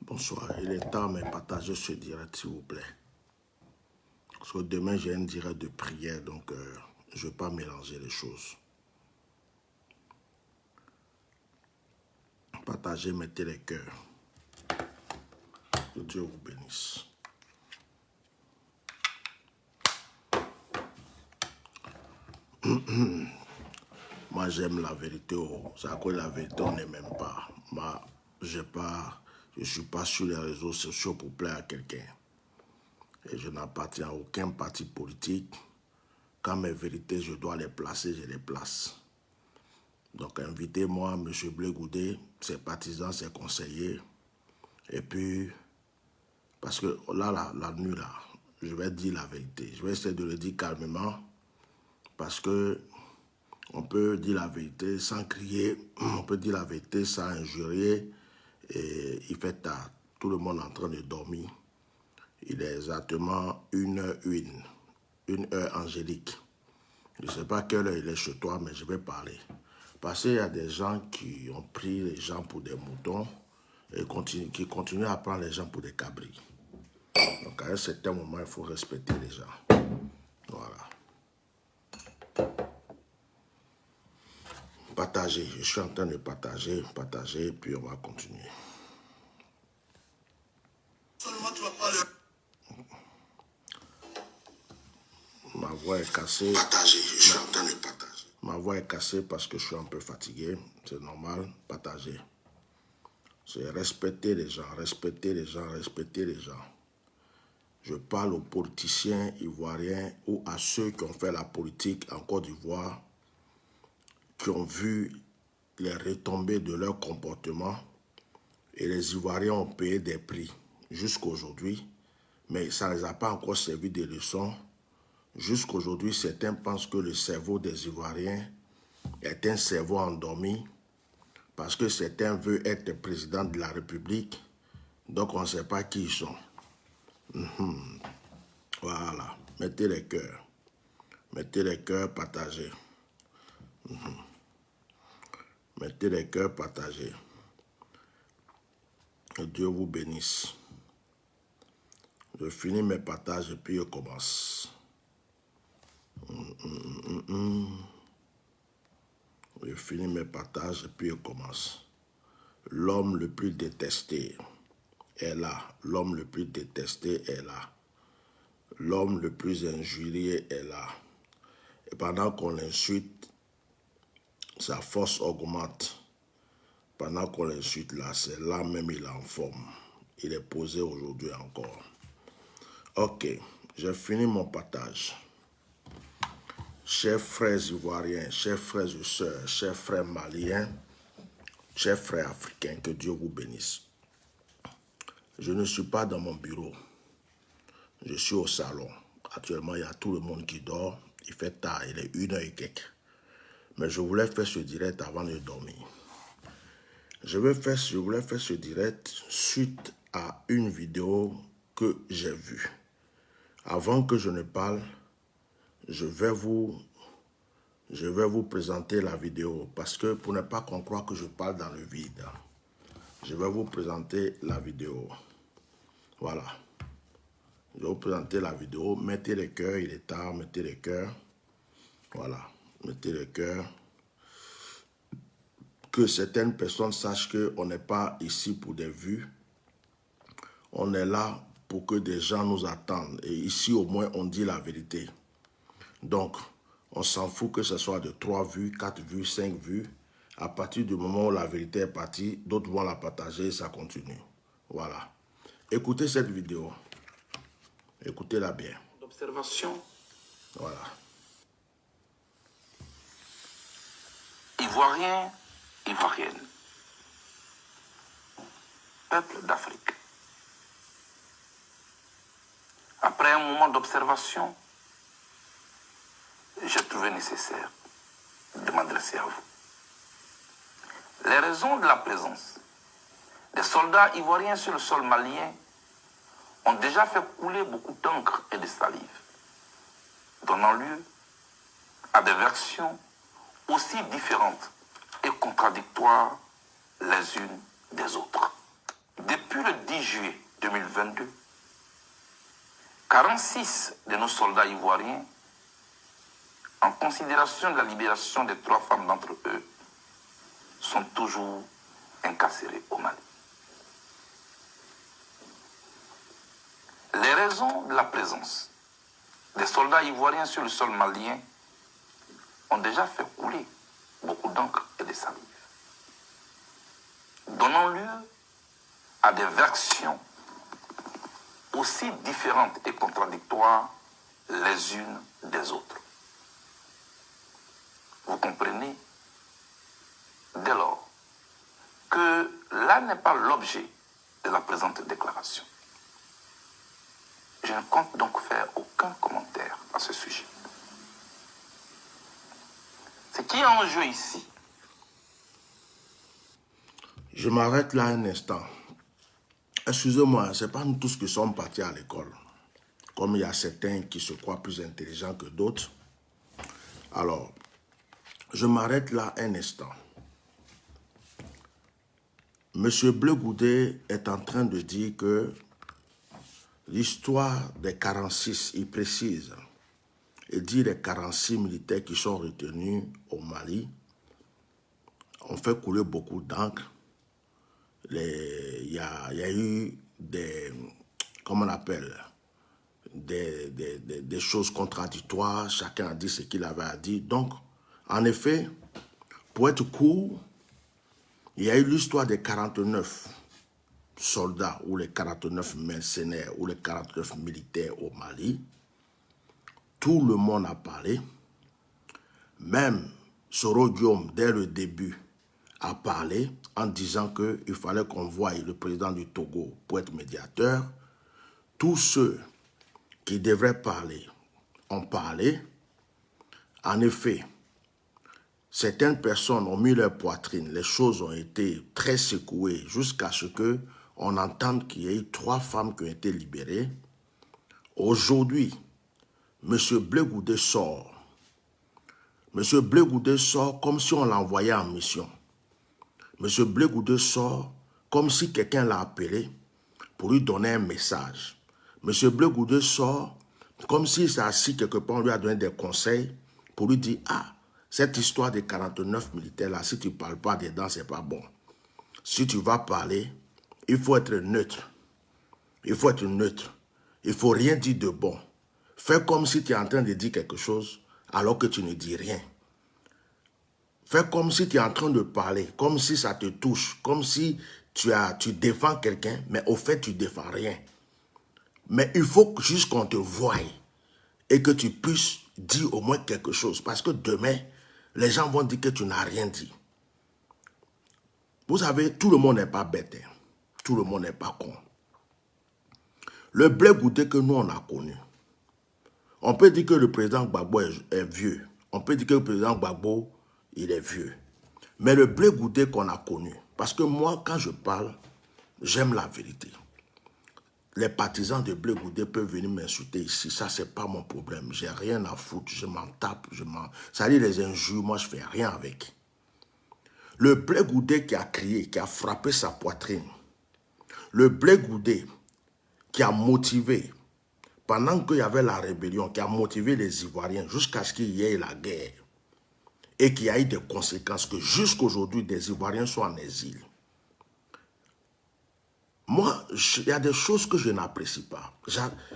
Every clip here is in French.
Bonsoir, il est temps, mais partagez ce direct, s'il vous plaît. Parce que demain, j'ai un direct de prière, donc je ne vais pas mélanger les choses. Partagez, mettez les cœurs. Que Dieu vous bénisse. Moi, j'aime la vérité. C'est à quoi la vérité, on n'aime même pas. Moi, je ne suis pas sur les réseaux sociaux pour plaire à quelqu'un. Et je n'appartiens à aucun parti politique. Quand mes vérités, je dois les placer, je les place. Donc, invitez-moi, M. Blé Goudé, ses partisans, ses conseillers. Et puis, parce que là, la nuit, là, je vais dire la vérité. Je vais essayer de le dire calmement. Parce que on peut dire la vérité sans crier, on peut dire la vérité sans injurier. Et il fait tard. Tout le monde est en train de dormir. Il est exactement 1h01, 1h angélique. Je ne sais pas quelle heure il est chez toi, mais je vais parler. Parce qu'il y a des gens qui ont pris les gens pour des moutons et qui continuent à prendre les gens pour des cabris. Donc à un certain moment, il faut respecter les gens. Voilà. Partager. Je suis en train de partager, puis on va continuer. Ma voix est cassée. Partager. Je suis en train de partager. Ma voix est cassée parce que je suis un peu fatigué. C'est normal. Partager. C'est respecter les gens, respecter les gens, respecter les gens. Je parle aux politiciens ivoiriens ou à ceux qui ont fait la politique en Côte d'Ivoire, qui ont vu les retombées de leur comportement et les Ivoiriens ont payé des prix jusqu'à aujourd'hui, mais ça ne les a pas encore servi de leçon. Jusqu'à aujourd'hui, certains pensent que le cerveau des Ivoiriens est un cerveau endormi parce que certains veulent être président de la République, donc on ne sait pas qui ils sont. Voilà, mettez les cœurs. Mettez les cœurs, partagez. Mettez les cœurs, partagez. Que Dieu vous bénisse. Je finis mes partages et puis je commence. Je finis mes partages et puis je commence. L'homme le plus détesté est là. L'homme le plus détesté est là. L'homme le plus injurié est là. Et pendant qu'on l'insulte, sa force augmente. Pendant qu'on l'insulte là, c'est là même il est en forme. Il est posé aujourd'hui encore. Ok, j'ai fini mon partage. Chers frères ivoiriens, chers frères et sœurs, chers frères maliens, chers frères africains, que Dieu vous bénisse. Je ne suis pas dans mon bureau. Je suis au salon. Actuellement, il y a tout le monde qui dort. Il fait tard, il est 1h et quelques. Mais je voulais faire ce direct avant de dormir. Je voulais faire ce direct suite à une vidéo que j'ai vue. Avant que je ne parle, je vais vous présenter la vidéo parce que pour ne pas qu'on croie que je parle dans le vide, je vais vous présenter la vidéo. Voilà. Je vais vous présenter la vidéo. Mettez les cœurs, il est tard, mettez les cœurs. Voilà, mettez les cœurs. Que certaines personnes sachent qu'on n'est pas ici pour des vues. On est là pour que des gens nous attendent. Et ici, au moins, on dit la vérité. Donc, on s'en fout que ce soit de 3 vues, 4 vues, 5 vues. À partir du moment où la vérité est partie, d'autres vont la partager et ça continue. Voilà. Écoutez cette vidéo. Écoutez-la bien. D'observation. Voilà. Ivoiriens, Ivoiriennes. Peuple d'Afrique. Après un moment d'observation, j'ai trouvé nécessaire de m'adresser à vous. Les raisons de la présence des soldats ivoiriens sur le sol malien ont déjà fait couler beaucoup d'encre et de salive, donnant lieu à des versions aussi différentes et contradictoires les unes des autres. Depuis depuis le 10 juillet 2022, 46 de nos soldats ivoiriens, en considération de la libération des 3 femmes d'entre eux, sont toujours incarcérés au Mali. Les raisons de la présence des soldats ivoiriens sur le sol malien ont déjà fait couler beaucoup d'encre et de salive, donnant lieu à des versions aussi différentes et contradictoires les unes des autres. Vous comprenez dès lors que là n'est pas l'objet de la présente déclaration. Je ne compte donc faire aucun commentaire à ce sujet. Ce qui est en jeu ici. Je m'arrête là un instant. Excusez-moi, ce n'est pas nous tous qui sommes partis à l'école. Comme il y a certains qui se croient plus intelligents que d'autres. Alors, je m'arrête là un instant. Monsieur Bleu Goudet est en train de dire que l'histoire des 46, il précise, il dit les 46 militaires qui sont retenus au Mali ont fait couler beaucoup d'encre. Il y a eu des, comment on appelle, des choses contradictoires. Chacun a dit ce qu'il avait à dire. Donc, en effet, pour être court, il y a eu l'histoire des 49 soldats ou les 49 mercenaires ou les 49 militaires au Mali. Tout le monde a parlé. Même Soro Guillaume, dès le début, a parlé en disant qu'il fallait qu'on voie le président du Togo pour être médiateur. Tous ceux qui devraient parler ont parlé. En effet, certaines personnes ont mis leur poitrine. Les choses ont été très secouées jusqu'à ce qu'on entende qu'il y ait eu 3 femmes qui ont été libérées. Aujourd'hui, M. Bleu Goudet sort. M. Bleu Goudet sort comme si on l'envoyait en mission. M. Bleu Goudet sort comme si quelqu'un l'a appelé pour lui donner un message. M. Bleu Goudet sort comme s'il s'est assis quelque part, on lui a donné des conseils pour lui dire « Ah, cette histoire des 49 militaires là, si tu ne parles pas dedans, c'est pas bon. Si tu vas parler, il faut être neutre. Il faut être neutre. Il ne faut rien dire de bon. Fais comme si tu es en train de dire quelque chose alors que tu ne dis rien. Fais comme si tu es en train de parler, comme si ça te touche, comme si tu défends quelqu'un, mais au fait, tu ne défends rien. Mais il faut juste qu'on te voie et que tu puisses dire au moins quelque chose. Parce que demain, les gens vont dire que tu n'as rien dit. Vous savez, tout le monde n'est pas bête. Hein. Tout le monde n'est pas con. Le Bleu Goudet que nous, on a connu. On peut dire que le président Gbagbo est vieux. On peut dire que le président Gbagbo, il est vieux. Mais le Bleu Goudet qu'on a connu, parce que moi, quand je parle, j'aime la vérité. Les partisans de Bleu Goudet peuvent venir m'insulter ici. Ça, c'est pas mon problème. J'ai rien à foutre. Je m'en tape. Ça dit les injures, moi, je fais rien avec. Le Bleu Goudet qui a crié, qui a frappé sa poitrine. Le Bleu Goudet qui a motivé, pendant qu'il y avait la rébellion, qui a motivé les Ivoiriens jusqu'à ce qu'il y ait la guerre. Et qu'il y a eu des conséquences que jusqu'aujourd'hui, des Ivoiriens sont en exil. Moi, il y a des choses que je n'apprécie pas.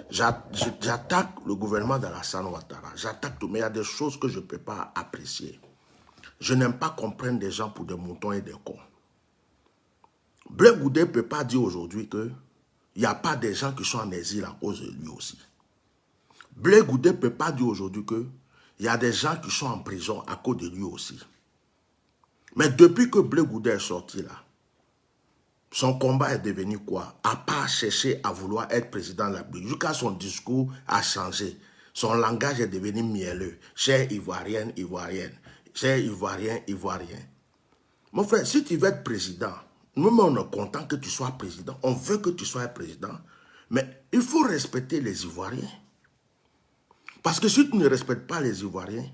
J'attaque le gouvernement d'Alassane Ouattara. J'attaque tout, mais il y a des choses que je ne peux pas apprécier. Je n'aime pas qu'on prenne des gens pour des moutons et des cons. Bleu Goudet ne peut pas dire aujourd'hui qu'il n'y a pas des gens qui sont en exil à cause de lui aussi. Bleu Goudet ne peut pas dire aujourd'hui qu'il y a des gens qui sont en prison à cause de lui aussi. Mais depuis que Bleu Goudet est sorti là, son combat est devenu quoi? À part chercher à vouloir être président de la République. Jusqu'à son discours a changé. Son langage est devenu mielleux. Cher Ivoirienne, Ivoirienne. Cher Ivoirien, Ivoirien. Mon frère, si tu veux être président, nous-mêmes on est content que tu sois président. On veut que tu sois président. Mais il faut respecter les Ivoiriens. Parce que si tu ne respectes pas les Ivoiriens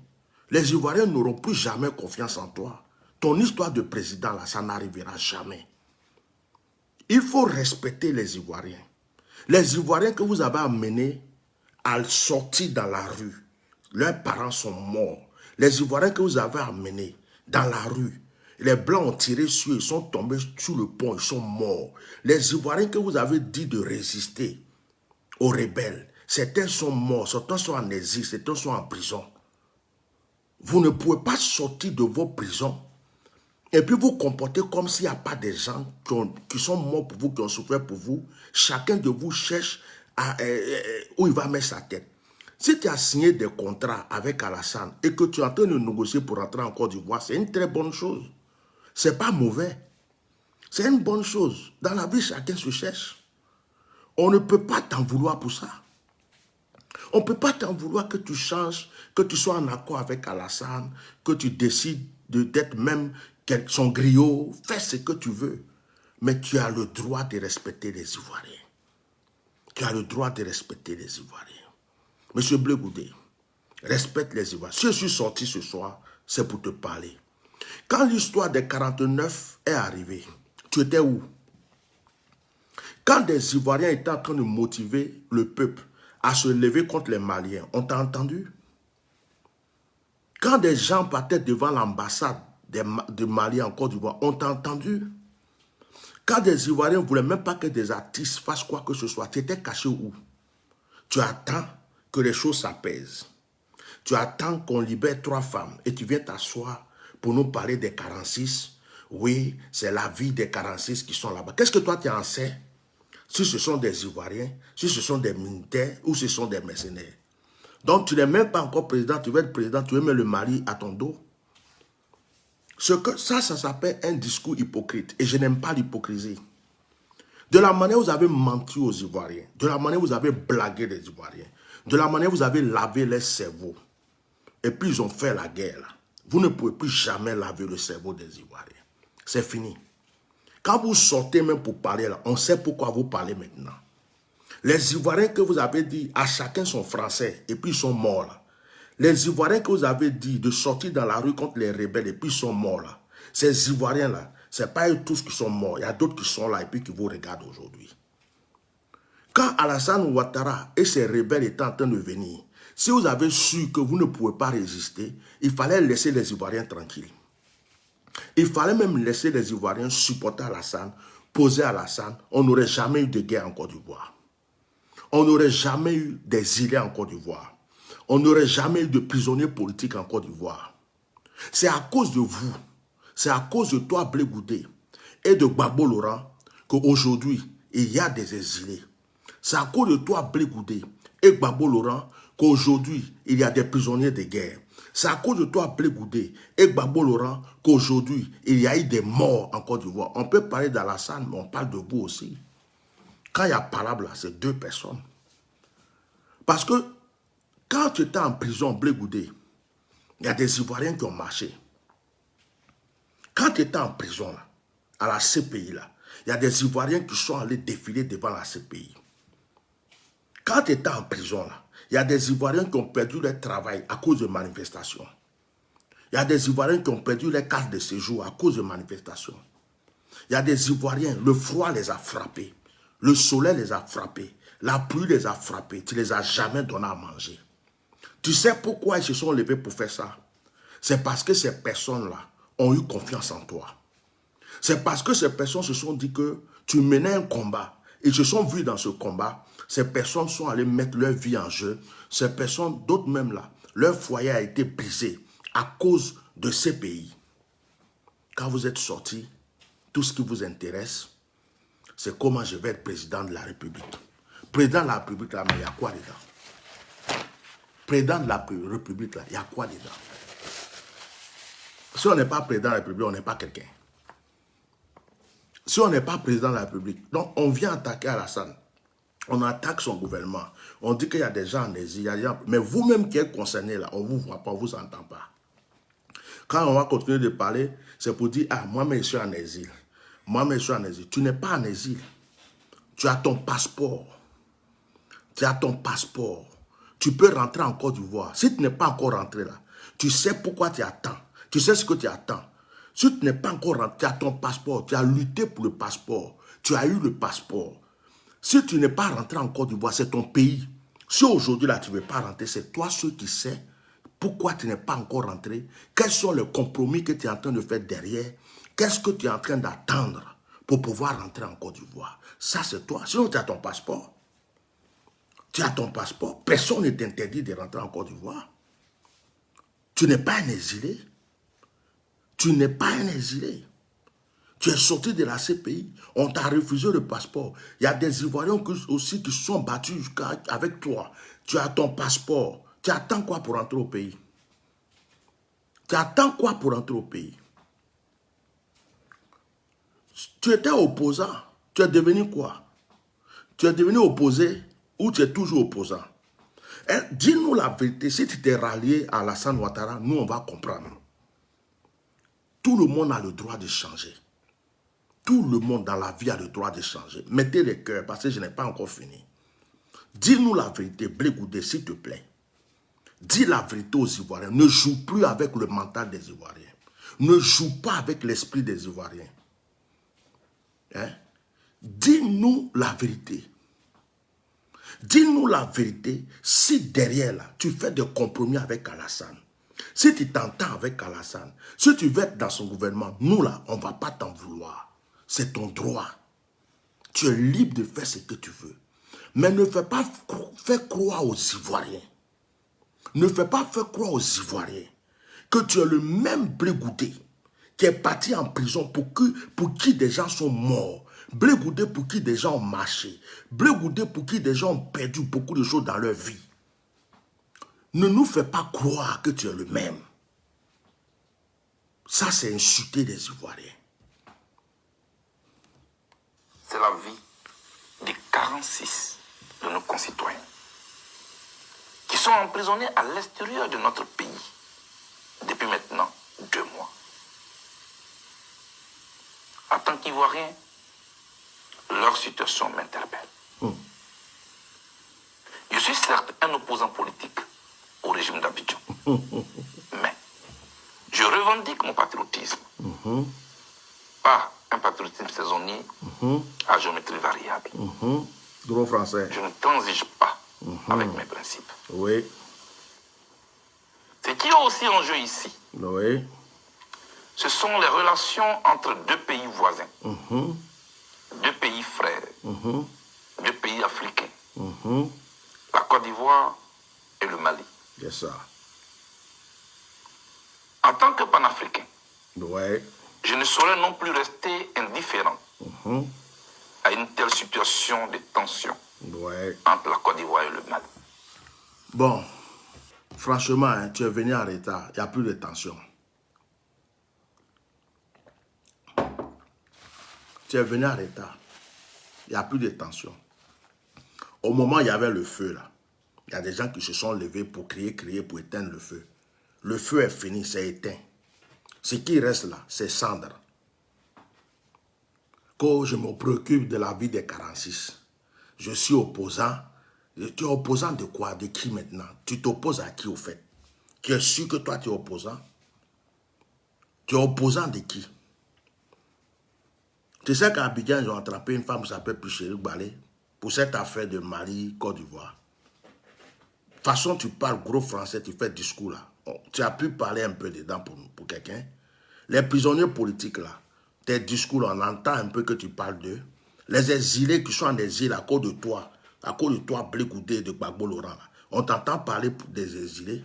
n'auront plus jamais confiance en toi. Ton histoire de président, là, ça n'arrivera jamais. Il faut respecter les Ivoiriens. Les Ivoiriens que vous avez amenés à sortir dans la rue, leurs parents sont morts. Les Ivoiriens que vous avez amenés dans la rue, les Blancs ont tiré sur eux, ils sont tombés sur le pont, ils sont morts. Les Ivoiriens que vous avez dit de résister aux rebelles, certains sont morts, certains sont en exil, certains sont en prison. Vous ne pouvez pas sortir de vos prisons et puis vous comporter comme s'il n'y a pas des gens qui sont morts pour vous, qui ont souffert pour vous. Chacun de vous cherche où il va mettre sa tête. Si tu as signé des contrats avec Alassane et que tu es en train de négocier pour rentrer en Côte d'Ivoire, c'est une très bonne chose. Ce n'est pas mauvais. C'est une bonne chose. Dans la vie, chacun se cherche. On ne peut pas t'en vouloir pour ça. On ne peut pas t'en vouloir que tu changes, que tu sois en accord avec Alassane, que tu décides d'être même son griot. Fais ce que tu veux. Mais tu as le droit de respecter les Ivoiriens. Tu as le droit de respecter les Ivoiriens. Monsieur Blé Goudé, respecte les Ivoiriens. Si je suis sorti ce soir, c'est pour te parler. Quand l'histoire des 49 est arrivée, tu étais où? Quand des Ivoiriens étaient en train de motiver le peuple à se lever contre les Maliens, on t'a entendu? Quand des gens partaient devant l'ambassade de Mali en Côte d'Ivoire, on t'a entendu? Quand des Ivoiriens ne voulaient même pas que des artistes fassent quoi que ce soit, tu étais caché où? Tu attends que les choses s'apaisent. Tu attends qu'on libère 3 femmes et tu viens t'asseoir pour nous parler des 46. Oui, c'est la vie des 46 qui sont là-bas. Qu'est-ce que toi tu en sais? Si ce sont des Ivoiriens, si ce sont des militaires ou ce sont des mercenaires. Donc tu n'es même pas encore président, tu veux être président, tu veux mettre le Mali à ton dos. Ça s'appelle un discours hypocrite. Et je n'aime pas l'hypocrisie. De la manière où vous avez menti aux Ivoiriens, de la manière où vous avez blagué les Ivoiriens, de la manière où vous avez lavé les cerveaux, et puis ils ont fait la guerre. Là. Vous ne pouvez plus jamais laver le cerveau des Ivoiriens. C'est fini. Quand vous sortez même pour parler là, on sait pourquoi vous parlez maintenant. Les Ivoiriens que vous avez dit, à chacun son français, et puis ils sont morts là. Les Ivoiriens que vous avez dit de sortir dans la rue contre les rebelles, et puis ils sont morts là. Ces Ivoiriens là, ce n'est pas eux tous qui sont morts. Il y a d'autres qui sont là et puis qui vous regardent aujourd'hui. Quand Alassane Ouattara et ses rebelles étaient en train de venir, si vous avez su que vous ne pouvez pas résister, il fallait laisser les Ivoiriens tranquilles. Il fallait même laisser les Ivoiriens supporter Alassane, poser Alassane. On n'aurait jamais eu de guerre en Côte d'Ivoire. On n'aurait jamais eu d'exilés en Côte d'Ivoire. On n'aurait jamais eu de prisonniers politiques en Côte d'Ivoire. C'est à cause de vous, c'est à cause de toi, Blé Goudé, et de Gbagbo Laurent, qu'aujourd'hui, il y a des exilés. C'est à cause de toi, Blé Goudé, et Gbagbo Laurent, qu'aujourd'hui, il y a des prisonniers de guerre. C'est à cause de toi, Blé Goudé, et Gbagbo Laurent, qu'aujourd'hui, il y a eu des morts en Côte d'Ivoire. On peut parler d'Alassane, mais on parle de vous aussi. Quand il y a parable, c'est 2 personnes. Parce que, quand tu étais en prison, Blé Goudé, il y a des Ivoiriens qui ont marché. Quand tu étais en prison, là, à la CPI, là, il y a des Ivoiriens qui sont allés défiler devant la CPI. Quand tu étais en prison, là, il y a des Ivoiriens qui ont perdu leur travail à cause de manifestations. Il y a des Ivoiriens qui ont perdu leur carte de séjour à cause de manifestations. Il y a des Ivoiriens, le froid les a frappés, le soleil les a frappés, la pluie les a frappés, tu ne les as jamais donné à manger. Tu sais pourquoi ils se sont levés pour faire ça? C'est parce que ces personnes-là ont eu confiance en toi. C'est parce que ces personnes se sont dit que tu menais un combat. Ils se sont vus dans ce combat. Ces personnes sont allées mettre leur vie en jeu. Ces personnes, d'autres même là, leur foyer a été brisé à cause de ces pays. Quand vous êtes sortis, tout ce qui vous intéresse, c'est comment je vais être président de la République. Président de la République, là, mais il y a quoi dedans? Président de la République, là, il y a quoi dedans? Si on n'est pas président de la République, on n'est pas quelqu'un. Si on n'est pas président de la République, donc on vient attaquer Alassane. On attaque son gouvernement. On dit qu'il y a des gens en exil. Mais vous-même qui êtes concernés là, on ne vous voit pas, on ne vous entend pas. Quand on va continuer de parler, c'est pour dire, ah, moi-même je suis en exil. Moi-même je suis en exil. Tu n'es pas en exil. Tu as ton passeport. Tu as ton passeport. Tu peux rentrer en Côte d'Ivoire. Si tu n'es pas encore rentré là, tu sais pourquoi tu attends. Tu sais ce que tu attends. Si tu n'es pas encore rentré, tu as ton passeport. Tu as lutté pour le passeport. Tu as eu le passeport. Si tu n'es pas rentré en Côte d'Ivoire, c'est ton pays. Si aujourd'hui, là, tu ne veux pas rentrer, c'est toi ceux qui sais pourquoi tu n'es pas encore rentré. Quels sont les compromis que tu es en train de faire derrière. Qu'est-ce que tu es en train d'attendre pour pouvoir rentrer en Côte d'Ivoire. Ça, c'est toi. Sinon, tu as ton passeport. Tu as ton passeport. Personne ne t'interdit de rentrer en Côte d'Ivoire. Tu n'es pas un exilé. Tu n'es pas un exilé. Tu es sorti de la CPI. On t'a refusé le passeport. Il y a des Ivoiriens aussi qui sont battus avec toi. Tu as ton passeport. Tu attends quoi pour rentrer au pays? Tu attends quoi pour rentrer au pays? Tu étais opposant. Tu es devenu quoi? Tu es devenu opposé ou tu es toujours opposant? Dis-nous la vérité. Si tu t'es rallié à Alassane Ouattara, nous, on va comprendre. Tout le monde a le droit de changer. Tout le monde dans la vie a le droit de changer. Mettez les cœurs parce que je n'ai pas encore fini. Dis-nous la vérité, Blé Goudé, s'il te plaît. Dis la vérité aux Ivoiriens. Ne joue plus avec le mental des Ivoiriens. Ne joue pas avec l'esprit des Ivoiriens. Hein? Dis-nous la vérité. Dis-nous la vérité si derrière là, tu fais des compromis avec Alassane. Si tu t'entends avec Alassane, si tu veux être dans son gouvernement, nous là, on ne va pas t'en vouloir. C'est ton droit. Tu es libre de faire ce que tu veux. Mais ne fais pas faire croire aux Ivoiriens. Ne fais pas faire croire aux Ivoiriens que tu es le même Blé Goudé qui est parti en prison pour qui des gens sont morts. Blé Goudé pour qui des gens ont marché. Blé Goudé pour qui des gens ont perdu beaucoup de choses dans leur vie. Ne nous fais pas croire que tu es le même. Ça, c'est insulter les Ivoiriens. C'est la vie des 46 de nos concitoyens qui sont emprisonnés à l'extérieur de notre pays depuis maintenant 2 mois. En tant qu'Ivoirien, leur situation m'interpelle. Je suis certes un opposant politique au régime d'Abidjan, mais je revendique mon patriotisme. Pas un patriotisme saisonnier à géométrie variable. Gros français. Je ne transige pas avec mes principes. Oui. Ce qui est aussi en jeu ici, Oui. ce sont les relations entre 2 pays voisins, 2 pays frères, 2 pays africains, la Côte d'Ivoire et le Mali. C'est ça. En tant que panafricain, Oui. je ne saurais non plus rester indifférent à une telle situation de tension entre la Côte d'Ivoire et le Mali. Bon, franchement, hein, tu es venu en retard. Il n'y a plus de tension. Tu es venu en retard. Il n'y a plus de tension. Au moment où il y avait le feu, là, il y a des gens qui se sont levés pour crier, pour éteindre le feu. Le feu est fini, c'est éteint. Ce qui reste là, c'est cendre. Quand je me préoccupe de la vie des 46, je suis opposant. Tu es opposant de quoi? De qui maintenant? Tu t'opposes à qui au fait? Tu es sûr que toi tu es opposant? Tu es opposant de qui? Tu sais qu'à Abidjan, ils ont attrapé une femme qui s'appelle Pichéric Balé pour cette affaire de Mali, Côte d'Ivoire. De toute façon, tu parles gros français, tu fais discours là. Tu as pu parler un peu dedans pour quelqu'un. Les prisonniers politiques là, tes discours, on entend un peu que tu parles d'eux. Les exilés qui sont en exil à cause de toi, Blé Goudé de Gbagbo Laurent, là, on t'entend parler des exilés.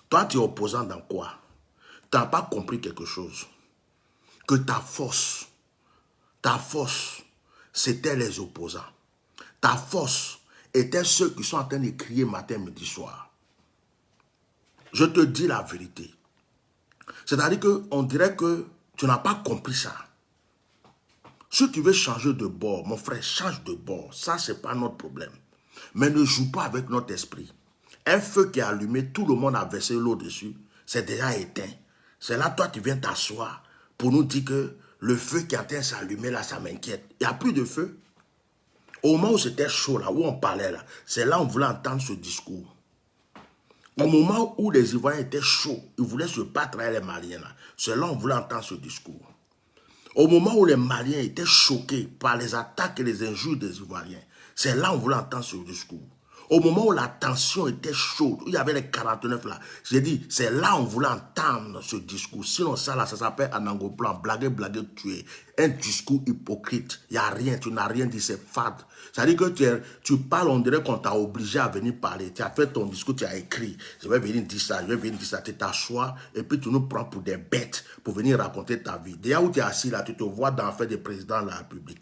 Toi, tu es opposant dans quoi? Tu n'as pas compris quelque chose. Que ta force, c'était les opposants. Ta force était ceux qui sont en train de crier matin, midi, soir. Je te dis la vérité. C'est-à-dire qu'on dirait que tu n'as pas compris ça. Si tu veux changer de bord, mon frère, change de bord. Ça, ce n'est pas notre problème. Mais ne joue pas avec notre esprit. Un feu qui est allumé, tout le monde a versé l'eau dessus. C'est déjà éteint. C'est là, toi, tu viens t'asseoir pour nous dire que le feu qui est en train de s'allumer, là, ça m'inquiète. Il n'y a plus de feu. Au moment où c'était chaud, là, où on parlait, là, c'est là où on voulait entendre ce discours. Au moment où les Ivoiriens étaient chauds, ils voulaient se battre avec les Maliens, là, c'est là où on voulait entendre ce discours. Au moment où les Maliens étaient choqués par les attaques et les injures des Ivoiriens, c'est là où on voulait entendre ce discours. Au moment où la tension était chaude, où il y avait les 49 là, j'ai dit, c'est là où on voulait entendre ce discours. Sinon, ça là, ça s'appelle en anglo-plan, blaguer, blaguer, tuer. Un discours hypocrite. Il n'y a rien, tu n'as rien dit, c'est fade. C'est-à-dire que tu parles, on dirait qu'on t'a obligé à venir parler. Tu as fait ton discours, tu as écrit. Je vais venir dire ça, je vais venir dire ça. Tu t'assois et puis tu nous prends pour des bêtes pour venir raconter ta vie. Déjà où tu es assis là, tu te vois dans le fait des présidents de la République.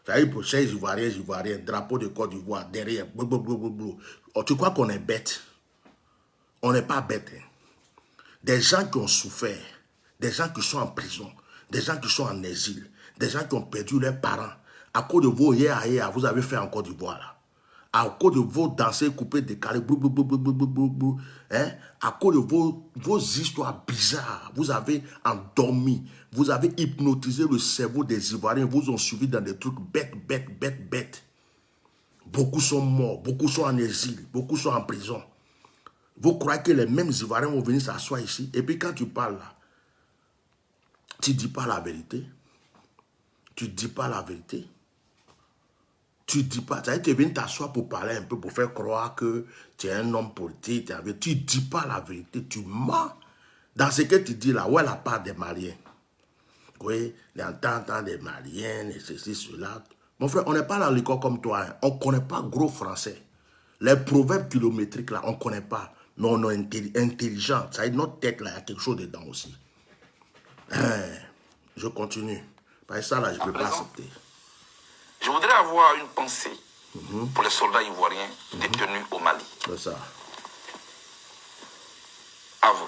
C'est-à-dire pour chez les Ivoiriens, drapeau de Côte d'Ivoire, derrière, oh, tu crois qu'on est bête? On n'est pas bête. Hein. Des gens qui ont souffert, des gens qui sont en prison, des gens qui sont en exil, des gens qui ont perdu leurs parents. À cause de vos vous avez fait en Côte d'Ivoire là. À cause de vos dansers coupés, décalés, hein? À cause de vos histoires bizarres, vous avez endormi, vous avez hypnotisé le cerveau des Ivoiriens, vous ont suivi dans des trucs bêtes. Beaucoup sont morts, beaucoup sont en exil, beaucoup sont en prison. Vous croyez que les mêmes Ivoiriens vont venir s'asseoir ici, et puis quand tu parles là, tu ne dis pas la vérité. Tu ne dis pas la vérité. Tu ne dis pas, tu viens t'asseoir pour parler un peu, pour faire croire que tu es un homme politique. Tu ne dis pas la vérité, tu mens. Dans ce que tu dis là, où est la part des Maliens? Oui, l'entente des Maliens, et ceci, cela. Mon frère, on n'est pas dans l'école comme toi. Hein. On ne connaît pas gros français. Les proverbes kilométriques là, on ne connaît pas. Mais on est intelligent. Ça veut dire notre tête là, il y a quelque chose dedans aussi. Hein, je continue. Par ça là, je ne peux pas accepter. Je voudrais avoir une pensée pour les soldats ivoiriens détenus au Mali. C'est ça. À vous,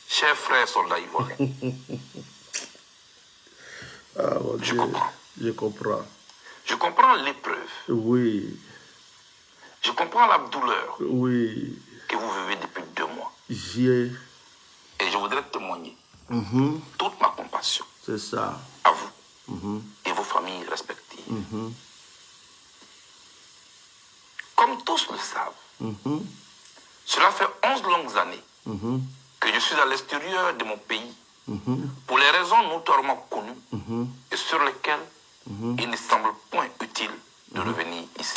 chers frères soldats ivoiriens. Ah, mon Je Dieu. comprends. Je comprends. Je comprends l'épreuve. Oui. Je comprends la douleur Oui. que vous vivez depuis 2 mois. J'ai. Et je voudrais témoigner toute ma compassion C'est ça. à vous et vos familles respectives. Comme tous le savent, cela fait 11 longues années que je suis à l'extérieur de mon pays pour les raisons notoirement connues et sur lesquelles il ne semble point utile de revenir ici.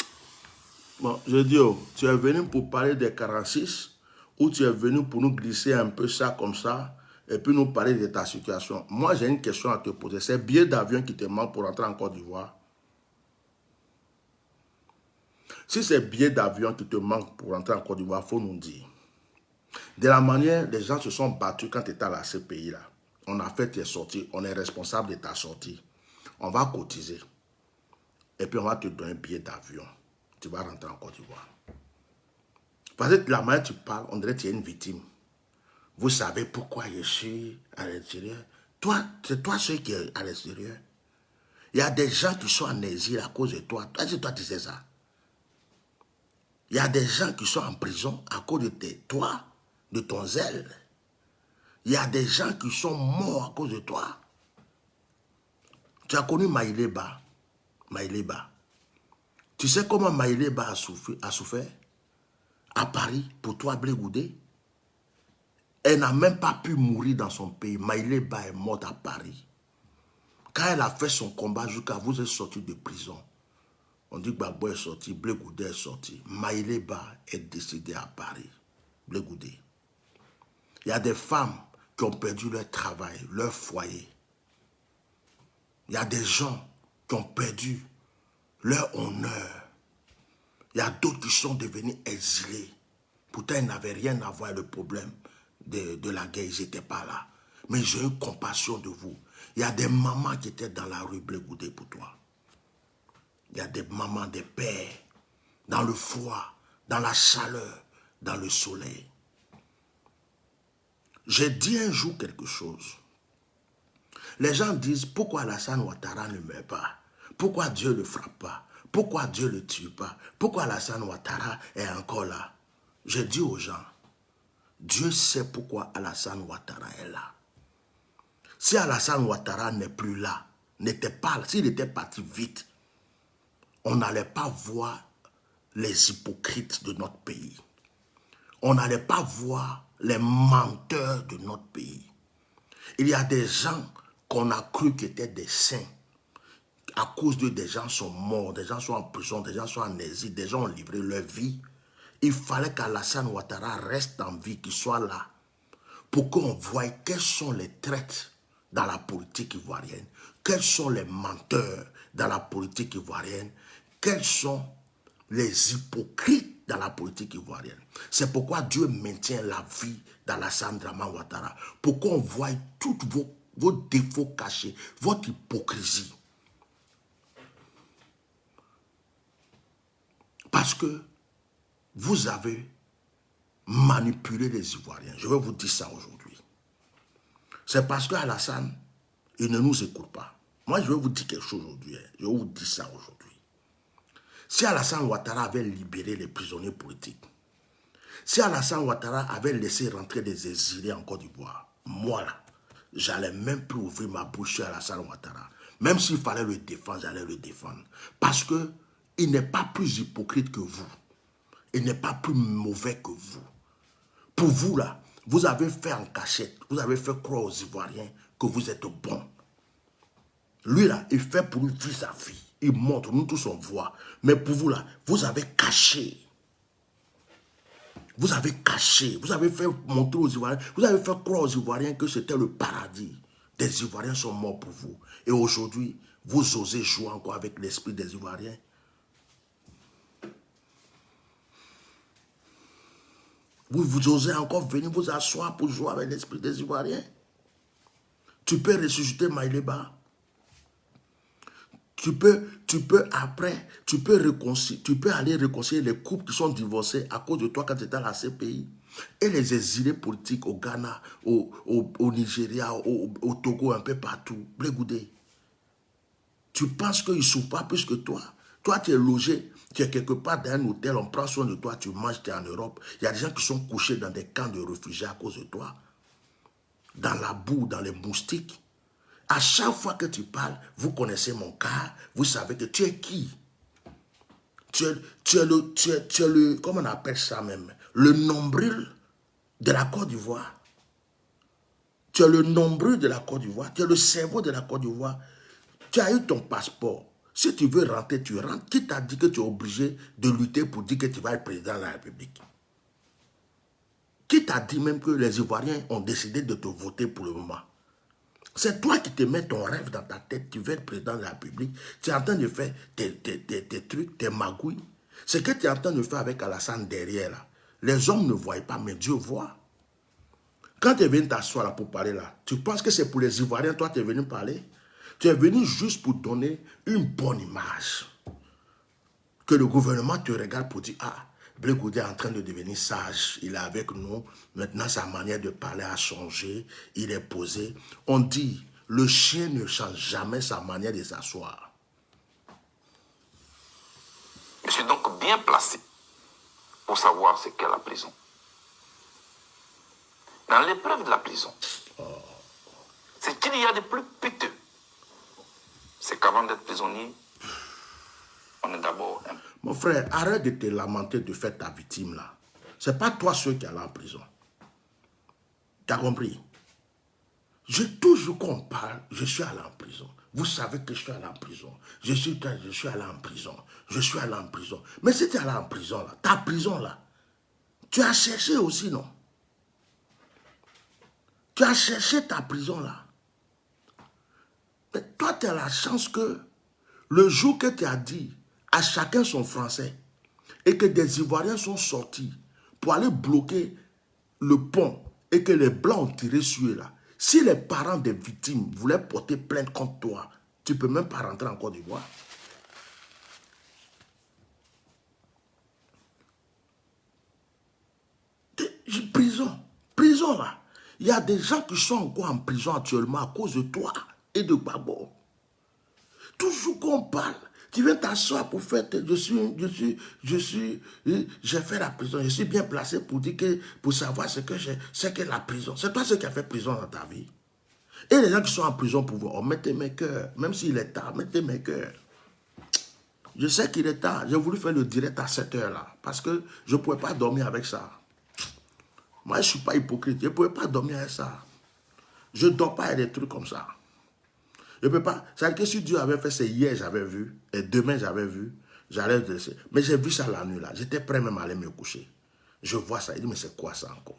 Bon, je dis, oh, tu es venu pour parler des 46 ou tu es venu pour nous glisser un peu ça comme ça et puis nous parler de ta situation. Moi, j'ai une question à te poser. C'est billet d'avion qui te manque pour rentrer en Côte d'Ivoire? Si c'est billet d'avion qui te manque pour rentrer en Côte d'Ivoire, il faut nous dire. De la manière, les gens se sont battus quand tu étais à la CPI là. On a fait tes sorties, on est responsable de ta sortie. On va cotiser. Et puis on va te donner un billet d'avion. Tu vas rentrer en Côte d'Ivoire. Parce que la manière tu parles, on dirait que tu es une victime. Vous savez pourquoi je suis à l'extérieur? Toi, c'est toi celui qui est à l'extérieur. Il y a des gens qui sont en exil à cause de toi. Toi, tu sais ça. Il y a des gens qui sont en prison à cause de toi, de ton zèle. Il y a des gens qui sont morts à cause de toi. Tu as connu Maïleba. Maïleba. Tu sais comment Maïleba a souffert? À Paris, pour toi, Blé Goudé. Elle n'a même pas pu mourir dans son pays. Maïleba est morte à Paris. Quand elle a fait son combat jusqu'à vous êtes sorti de prison, on dit que Gbagbo est sorti, Blé Goudé est sorti. Maïleba est décédé à Paris. Blé Goudé. Il y a des femmes qui ont perdu leur travail, leur foyer. Il y a des gens qui ont perdu leur honneur. Il y a d'autres qui sont devenus exilés. Pourtant, ils n'avaient rien à voir avec le problème de la guerre. Ils n'étaient pas là. Mais j'ai eu compassion de vous. Il y a des mamans qui étaient dans la rue Blé Goudé pour toi. Il y a des mamans, des pères, dans le froid, dans la chaleur, dans le soleil. J'ai dit un jour quelque chose. Les gens disent, pourquoi Alassane Ouattara ne meurt pas? Pourquoi Dieu ne le frappe pas? Pourquoi Dieu ne le tue pas? Pourquoi Alassane Ouattara est encore là? Je dis aux gens, Dieu sait pourquoi Alassane Ouattara est là. Si Alassane Ouattara n'est plus là, n'était pas là, s'il était parti vite, on n'allait pas voir les hypocrites de notre pays. On n'allait pas voir les menteurs de notre pays. Il y a des gens qu'on a cru qu'ils étaient des saints. À cause d'eux, des gens sont morts, des gens sont en prison, des gens sont en exil, des gens ont livré leur vie. Il fallait qu'Alassane Ouattara reste en vie, qu'il soit là, pour qu'on voie quels sont les traîtres dans la politique ivoirienne, quels sont les menteurs dans la politique ivoirienne, quels sont les hypocrites dans la politique ivoirienne. C'est pourquoi Dieu maintient la vie d'Alassane Draman Ouattara, pour qu'on voie tous vos défauts cachés, votre hypocrisie. Parce que vous avez manipulé les Ivoiriens. Je vais vous dire ça aujourd'hui. C'est parce qu'Alassane, il ne nous écoute pas. Moi, je vais vous dire quelque chose aujourd'hui. Je vais vous dire ça aujourd'hui. Si Alassane Ouattara avait libéré les prisonniers politiques, si Alassane Ouattara avait laissé rentrer des exilés en Côte d'Ivoire, moi là, j'allais même plus ouvrir ma bouche sur Alassane Ouattara. Même s'il fallait le défendre, j'allais le défendre. Parce que il n'est pas plus hypocrite que vous. Il n'est pas plus mauvais que vous. Pour vous, là, vous avez fait en cachette, vous avez fait croire aux Ivoiriens que vous êtes bon. Lui, là, il fait pour lui vivre sa vie. Il montre, nous tous on voit. Mais pour vous, là, vous avez caché. Vous avez caché. Vous avez fait montrer aux Ivoiriens, vous avez fait croire aux Ivoiriens que c'était le paradis. Des Ivoiriens sont morts pour vous. Et aujourd'hui, vous osez jouer encore avec l'esprit des Ivoiriens. Vous osez encore venir vous asseoir pour jouer avec l'esprit des Ivoiriens. Tu peux ressusciter Maïleba. Tu peux aller réconcilier les couples qui sont divorcés à cause de toi quand tu étais à la CPI. Et les exilés politiques au Ghana, au Nigeria, au Togo, un peu partout. Blégoudé. Tu penses qu'ils ne souffrent pas plus que toi? Toi, tu es logé, tu es quelque part dans un hôtel, on prend soin de toi, tu manges, tu es en Europe. Il y a des gens qui sont couchés dans des camps de réfugiés à cause de toi. Dans la boue, dans les moustiques. À chaque fois que tu parles, vous connaissez mon cas, vous savez que tu es qui? Tu es le, comment on appelle ça même? Le nombril de la Côte d'Ivoire. Tu es le nombril de la Côte d'Ivoire, tu es le cerveau de la Côte d'Ivoire. Tu as eu ton passeport. Si tu veux rentrer, tu rentres. Qui t'a dit que tu es obligé de lutter pour dire que tu vas être président de la République? Qui t'a dit même que les Ivoiriens ont décidé de te voter pour le moment? C'est toi qui te mets ton rêve dans ta tête. Tu veux être président de la République. Tu es en train de faire tes trucs, tes magouilles. Ce que tu es en train de faire avec Alassane derrière là. Les hommes ne voient pas, mais Dieu voit. Quand tu es venu t'asseoir là pour parler là, tu penses que c'est pour les Ivoiriens, toi tu es venu parler? Tu es venu juste pour donner une bonne image. Que le gouvernement te regarde pour dire, ah, Blé Goudé est en train de devenir sage. Il est avec nous. Maintenant, sa manière de parler a changé. Il est posé. On dit, le chien ne change jamais sa manière de s'asseoir. Je suis donc bien placé pour savoir ce qu'est la prison. Dans l'épreuve de la prison, ce qu'il y a de plus piteux, c'est qu'avant d'être prisonnier, on est d'abord un... Mon frère, arrête de te lamenter de faire ta victime là. C'est pas toi seul qui est allé en prison. Tu as compris? Toujours qu'on parle, je suis allé en prison. Vous savez que je suis allé en prison. Je suis allé en prison. Je suis allé en prison. Mais si tu es allé en prison là, ta prison là, tu as cherché aussi, non? Tu as cherché ta prison là. Mais toi, tu as la chance que le jour que tu as dit à chacun son français et que des Ivoiriens sont sortis pour aller bloquer le pont et que les Blancs ont tiré sur eux là, si les parents des victimes voulaient porter plainte contre toi, tu ne peux même pas rentrer en Côte d'Ivoire. Prison là. Il y a des gens qui sont encore en prison actuellement à cause de toi et de Gbagbo. Toujours qu'on parle, tu viens t'asseoir pour faire, j'ai fait la prison, je suis bien placé pour dire que, pour savoir ce que la prison. C'est toi ce qui a fait prison dans ta vie. Et les gens qui sont en prison pour vous, oh, mettez mes cœurs, même s'il est tard, mettez mes cœurs. Je sais qu'il est tard, j'ai voulu faire le direct à 7 h là, parce que je ne pouvais pas dormir avec ça. Moi, je ne suis pas hypocrite, je ne pouvais pas dormir avec ça. Je ne dors pas avec des trucs comme ça. Je ne peux pas. C'est-à-dire que si Dieu avait fait ça hier, j'avais vu, et demain, j'avais vu, j'allais laisser. Mais j'ai vu ça la nuit là. J'étais prêt même à aller me coucher. Je vois ça. Il dit, mais c'est quoi ça encore?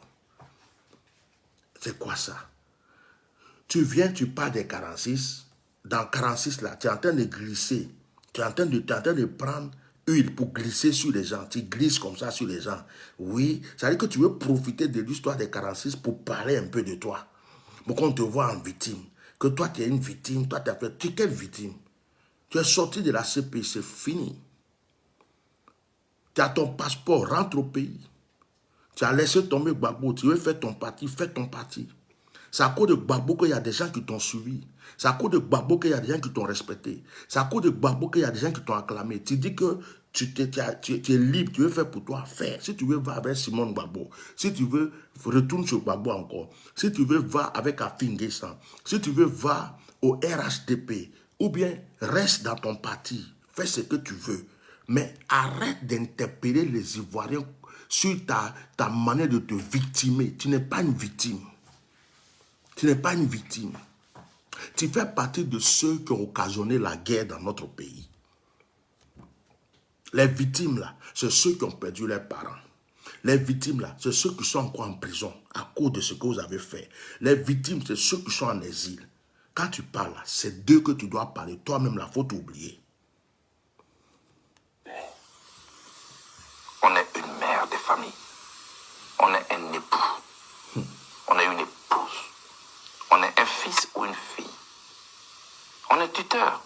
C'est quoi ça? Tu viens, tu pars des 46. Dans 46 là, tu es en train de glisser. Tu es en train de prendre huile pour glisser sur les gens. Tu glisses comme ça sur les gens. Oui, ça veut dire que tu veux profiter de l'histoire des 46 pour parler un peu de toi. Pour qu'on te voit en victime. Que toi, tu es une victime. Toi, tu as fait... Tu es quelle victime? Tu es sorti de la CPI, c'est fini. Tu as ton passeport, rentre au pays. Tu as laissé tomber Gbagbo. Tu veux faire ton parti, fais ton parti. C'est à cause de Gbagbo qu'il y a des gens qui t'ont suivi. C'est à cause de Gbagbo qu'il y a des gens qui t'ont respecté. C'est à cause de Gbagbo qu'il y a des gens qui t'ont acclamé. Tu dis que tu es libre, tu veux faire pour toi, fais. Si tu veux, va avec Simone Gbagbo. Si tu veux, retourne sur Gbagbo encore. Si tu veux, va avec Afingesan. Si tu veux, va au RHDP. Ou bien, reste dans ton parti. Fais ce que tu veux. Mais arrête d'interpeller les Ivoiriens sur ta manière de te victimer. Tu n'es pas une victime. Tu n'es pas une victime. Tu fais partie de ceux qui ont occasionné la guerre dans notre pays. Les victimes, là, c'est ceux qui ont perdu leurs parents. Les victimes, là, c'est ceux qui sont encore en prison à cause de ce que vous avez fait. Les victimes, c'est ceux qui sont en exil. Quand tu parles, c'est d'eux que tu dois parler. Toi-même, il faut t'oublier. On est une mère de famille. On est un époux. On est une épouse. On est un fils ou une fille. On est tuteur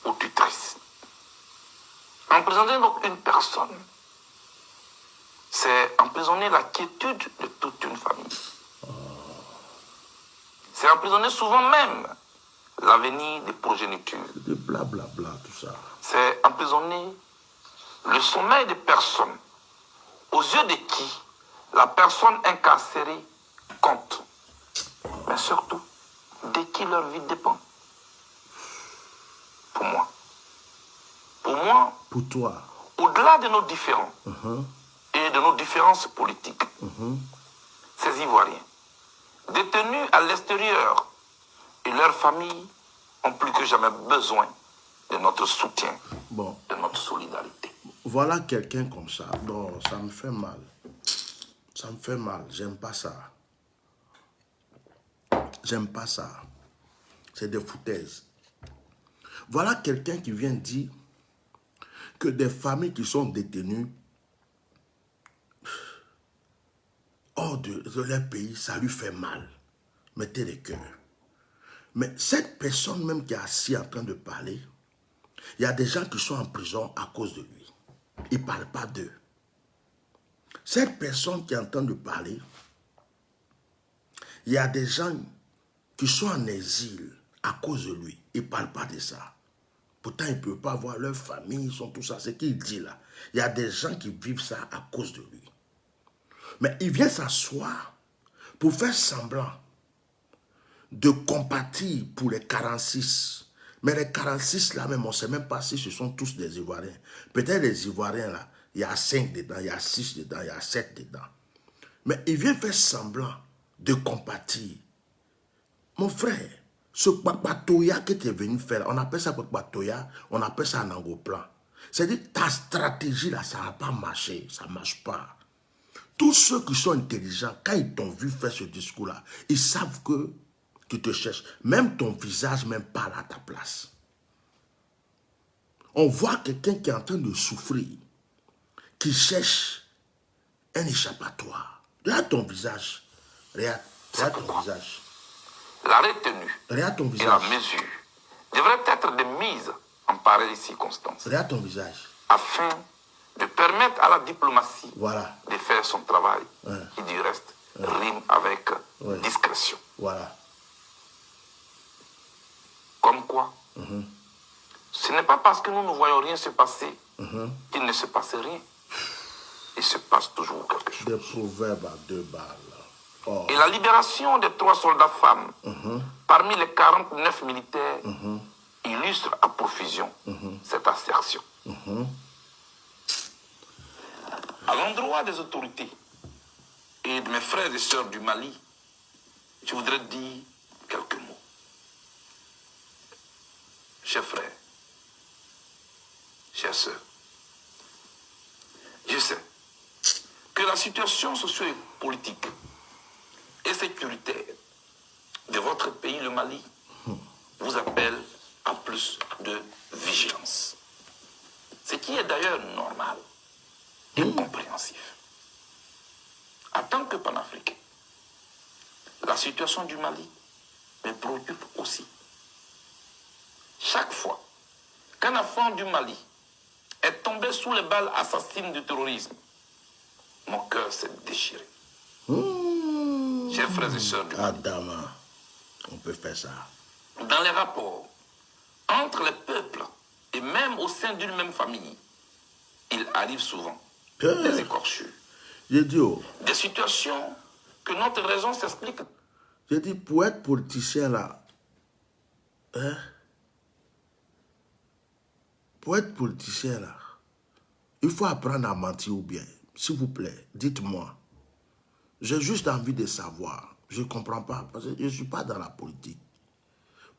ou tutrice. Emprisonner donc une personne, c'est emprisonner la quiétude de toute une famille. C'est emprisonner souvent même l'avenir des progénitures. C'est de blablabla, tout ça. C'est emprisonner le sommeil des personnes aux yeux de qui la personne incarcérée compte. Mais surtout, de qui leur vie dépend. Pour moi, pour toi, au-delà de nos différends et de nos différences politiques, ces Ivoiriens, détenus à l'extérieur et leurs familles, ont plus que jamais besoin de notre soutien, de notre solidarité. Voilà quelqu'un comme ça. Non, ça me fait mal. Ça me fait mal. J'aime pas ça. J'aime pas ça. C'est des foutaises. Voilà quelqu'un qui vient dire que des familles qui sont détenues hors de leur pays, ça lui fait mal. Mettez les cœurs. Mais cette personne même qui est assise en train de parler, il y a des gens qui sont en prison à cause de lui. Il ne parle pas d'eux. Cette personne qui est en train de parler, il y a des gens qui sont en exil à cause de lui. Il ne parle pas de ça. Pourtant, ils ne peuvent pas voir leur famille, ils sont tout ça. C'est ce qu'il dit là. Il y a des gens qui vivent ça à cause de lui. Mais il vient s'asseoir pour faire semblant de compatir pour les 46. Mais les 46 là même, on ne sait même pas si ce sont tous des Ivoiriens. Peut-être les Ivoiriens là, il y a 5 dedans, il y a 6 dedans, il y a 7 dedans. Mais il vient faire semblant de compatir. Mon frère, ce Kpakpatoya que tu es venu faire, on appelle ça Kpakpatoya, on appelle ça un angoplan. C'est-à-dire ta stratégie là, ça n'a pas marché, ça ne marche pas. Tous ceux qui sont intelligents, quand ils t'ont vu faire ce discours-là, ils savent que tu te cherches. Même ton visage même parle à ta place. On voit quelqu'un qui est en train de souffrir, qui cherche un échappatoire. Regarde ton visage. Regarde ton visage. La retenue Regarde ton et visage. la mesure devraient être de mise en pareilles circonstances. Regarde ton visage. Afin de permettre à la diplomatie Voilà. de faire son travail, qui du reste rime avec discrétion. Voilà. Comme quoi, ce n'est pas parce que nous ne voyons rien se passer qu'il ne se passe rien. Il se passe toujours quelque chose. Des proverbes à 2 balles. Oh. Et la libération des 3 soldats femmes parmi les 49 militaires illustre à profusion cette assertion. À l'endroit des autorités et de mes frères et sœurs du Mali, je voudrais dire quelques mots. chers frères, chères sœurs, je sais que la situation socio-politique et sécuritaire de votre pays, le Mali, vous appelle à plus de vigilance. Ce qui est d'ailleurs normal et compréhensif. En tant que panafricain, la situation du Mali me préoccupe aussi. Chaque fois qu'un enfant du Mali est tombé sous les balles assassines du terrorisme, mon cœur s'est déchiré. Chers frères et sœurs du Mali, Adama, on peut faire ça. dans les rapports entre les peuples et même au sein d'une même famille, il arrive souvent des écorchures. J'ai dit, oh, Des situations que notre raison s'explique. j'ai dit, pour être politicien là, hein, pour être politicien là, il faut apprendre à mentir ou bien. S'il vous plaît, dites-moi. J'ai juste envie de savoir. Je ne comprends pas, parce que je ne suis pas dans la politique.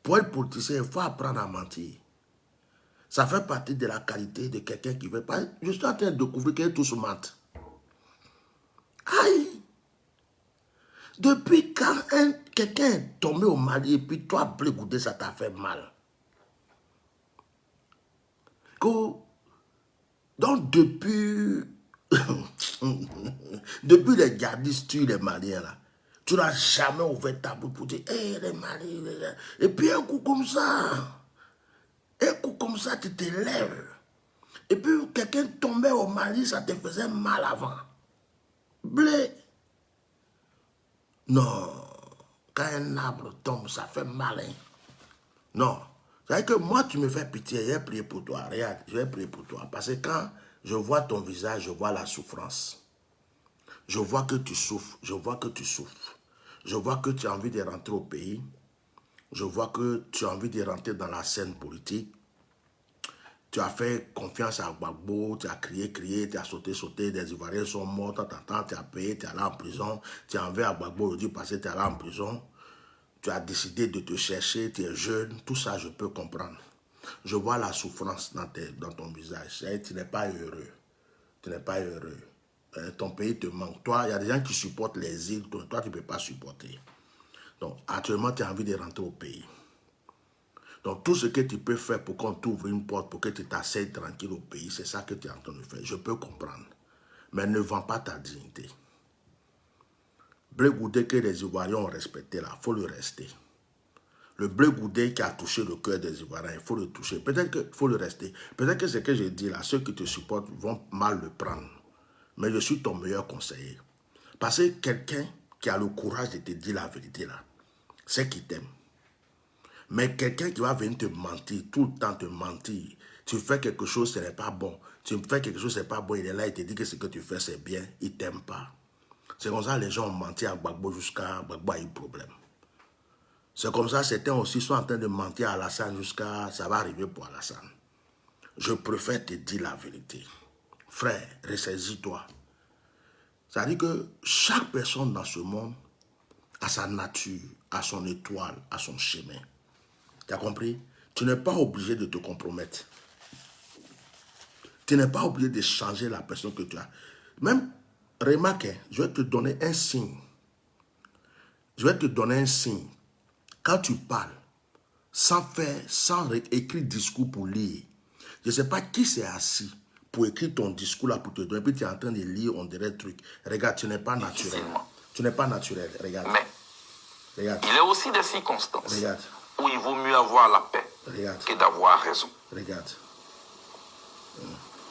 Pour être politicien, il faut apprendre à mentir. Ça fait partie de la qualité de quelqu'un qui veut pas. Je suis en train de découvrir qu'ils tous mentent. Aïe! Depuis quand quelqu'un est tombé au Mali et puis toi, Blé Goudé, ça t'a fait mal. Donc depuis les djihadistes tuent les Maliens là, tu n'as jamais ouvert ta bouche pour dire hey, les Maliens. Et puis un coup comme ça, tu te lèves. Et puis quelqu'un tombait au Mali, ça te faisait mal avant. Blé. Non. Quand un arbre tombe, ça fait mal. Hein? Non. C'est-à-dire que moi, tu me fais pitié, je vais prier pour toi. Regarde, je vais prier pour toi. Parce que quand je vois ton visage, je vois la souffrance. Je vois que tu souffres. Je vois que tu souffres. Je vois que tu as envie de rentrer au pays. Je vois que tu as envie de rentrer dans la scène politique. Tu as fait confiance à Gbagbo, tu as crié, tu as sauté, des Ivoiriens sont morts, tu as payé, tu es allé en prison, tu as enlevé à Gbagbo le jour passé, tu es allé en prison, tu as décidé de te chercher, tu es jeune, tout ça je peux comprendre. Je vois la souffrance dans ton visage, tu n'es pas heureux, tu n'es pas heureux. Ton pays te manque. Toi, il y a des gens qui supportent les îles, toi tu ne peux pas supporter. Donc actuellement tu as envie de rentrer au pays. Donc, tout ce que tu peux faire pour qu'on t'ouvre une porte, pour que tu t'asseyes tranquille au pays, c'est ça que tu es en train de faire. Je peux comprendre. Mais ne vends pas ta dignité. Blé Goudé que les Ivoiriens ont respecté là, il faut le rester. Le Blé Goudé qui a touché le cœur des Ivoiriens, il faut le toucher. Peut-être qu'il faut le rester. Peut-être que ce que je dis là, ceux qui te supportent vont mal le prendre. Mais je suis ton meilleur conseiller. Parce que quelqu'un qui a le courage de te dire la vérité là, c'est qui t'aime. Mais quelqu'un qui va venir te mentir, tout le temps te mentir, tu fais quelque chose, ce n'est pas bon. Tu fais quelque chose, ce n'est pas bon, il est là, il te dit que ce que tu fais, c'est bien, il ne t'aime pas. C'est comme ça que les gens ont menti à Gbagbo jusqu'à Gbagbo a eu problème. C'est comme ça que certains aussi sont en train de mentir à Alassane jusqu'à ça va arriver pour Alassane. Je préfère te dire la vérité. Frère, ressaisis-toi. Ça dit que chaque personne dans ce monde a sa nature, a son étoile, a son chemin. Tu as compris? Tu n'es pas obligé de te compromettre. Tu n'es pas obligé de changer la personne que tu as. Même, remarque, je vais te donner un signe. Je vais te donner un signe. Quand tu parles, sans écrire discours pour lire, je ne sais pas qui s'est assis pour écrire ton discours là pour te donner. Puis tu es en train de lire, on dirait le truc. Regarde, tu n'es pas naturel. Tu n'es pas naturel, regarde. Mais regarde. Il est aussi des circonstances Regarde. où il vaut mieux avoir la paix que d'avoir raison. Regarde.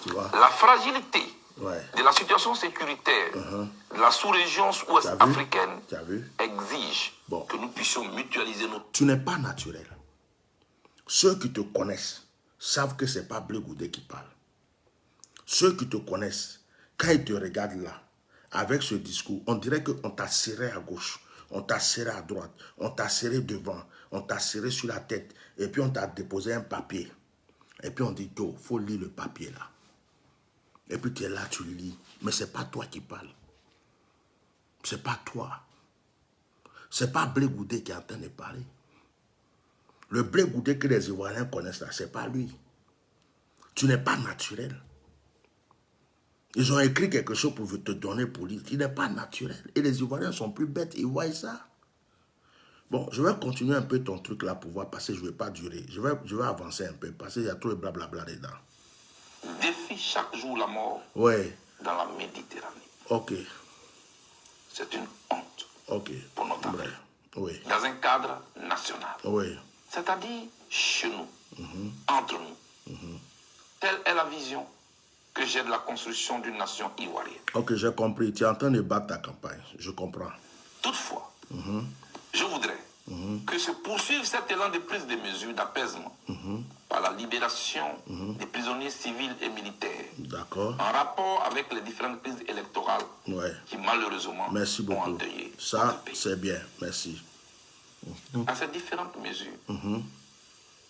Tu vois? La fragilité Ouais. de la situation sécuritaire de la sous-région ouest africaine exige que nous puissions mutualiser nos... Tu n'es pas naturel. Ceux qui te connaissent savent que ce n'est pas Blé Goudé qui parle. Ceux qui te connaissent, quand ils te regardent là, avec ce discours, on dirait qu'on t'a serré à gauche, on t'a serré à droite, on t'a serré devant, on t'a serré sur la tête, et puis on t'a déposé un papier. Et puis on dit, il faut lire le papier là. Et puis tu es là, tu lis. Mais ce n'est pas toi qui parles. Ce n'est pas toi. Ce n'est pas Blé Goudé qui est en train de parler. Le Blé Goudé que les Ivoiriens connaissent là, ce n'est pas lui. Tu n'es pas naturel. Ils ont écrit quelque chose pour te donner pour lui. Il n'est pas naturel. Et les Ivoiriens sont plus bêtes, ils voient ça. Bon, je vais continuer un peu ton truc là pour voir, parce que je ne vais pas durer. Je vais avancer un peu, parce qu'il y a trop de blablabla dedans. Défie chaque jour la mort Ouais. dans la Méditerranée. Ok. C'est une honte pour notre Afrique. Oui. Dans un cadre national. Oui. C'est-à-dire chez nous, entre nous. Telle est la vision que j'ai de la construction d'une nation ivoirienne. Ok, j'ai compris. Tu es en train de battre ta campagne. Je comprends. Toutefois, je voudrais que se poursuive cet élan de prise de mesures d'apaisement par la libération des prisonniers civils et militaires. D'accord. En rapport avec les différentes crises électorales qui malheureusement ont endeuillé ça, c'est bien. Merci. À ces différentes mesures,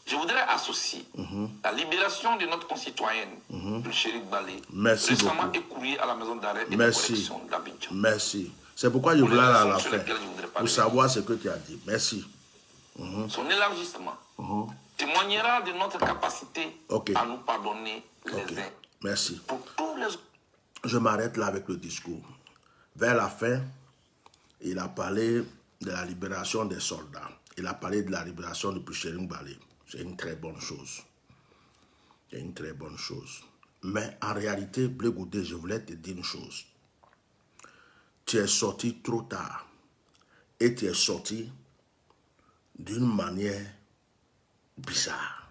je voudrais associer la libération de notre concitoyenne, le Chérif Balé, récemment écoulé à la maison d'arrêt et de correction d'Abidjan. Merci. C'est pourquoi je voulais aller à la fin, pour savoir ce que tu as dit. Merci. Son élargissement témoignera de notre capacité à nous pardonner les uns. Merci. Pour tous les... Je m'arrête là avec le discours. Vers la fin, il a parlé de la libération des soldats. Il a parlé de la libération de Pichering Balé. C'est une très bonne chose. C'est une très bonne chose. Mais en réalité, Blé Goudé, je voulais te dire une chose. Tu es sorti trop tard. Et tu es sorti d'une manière bizarre.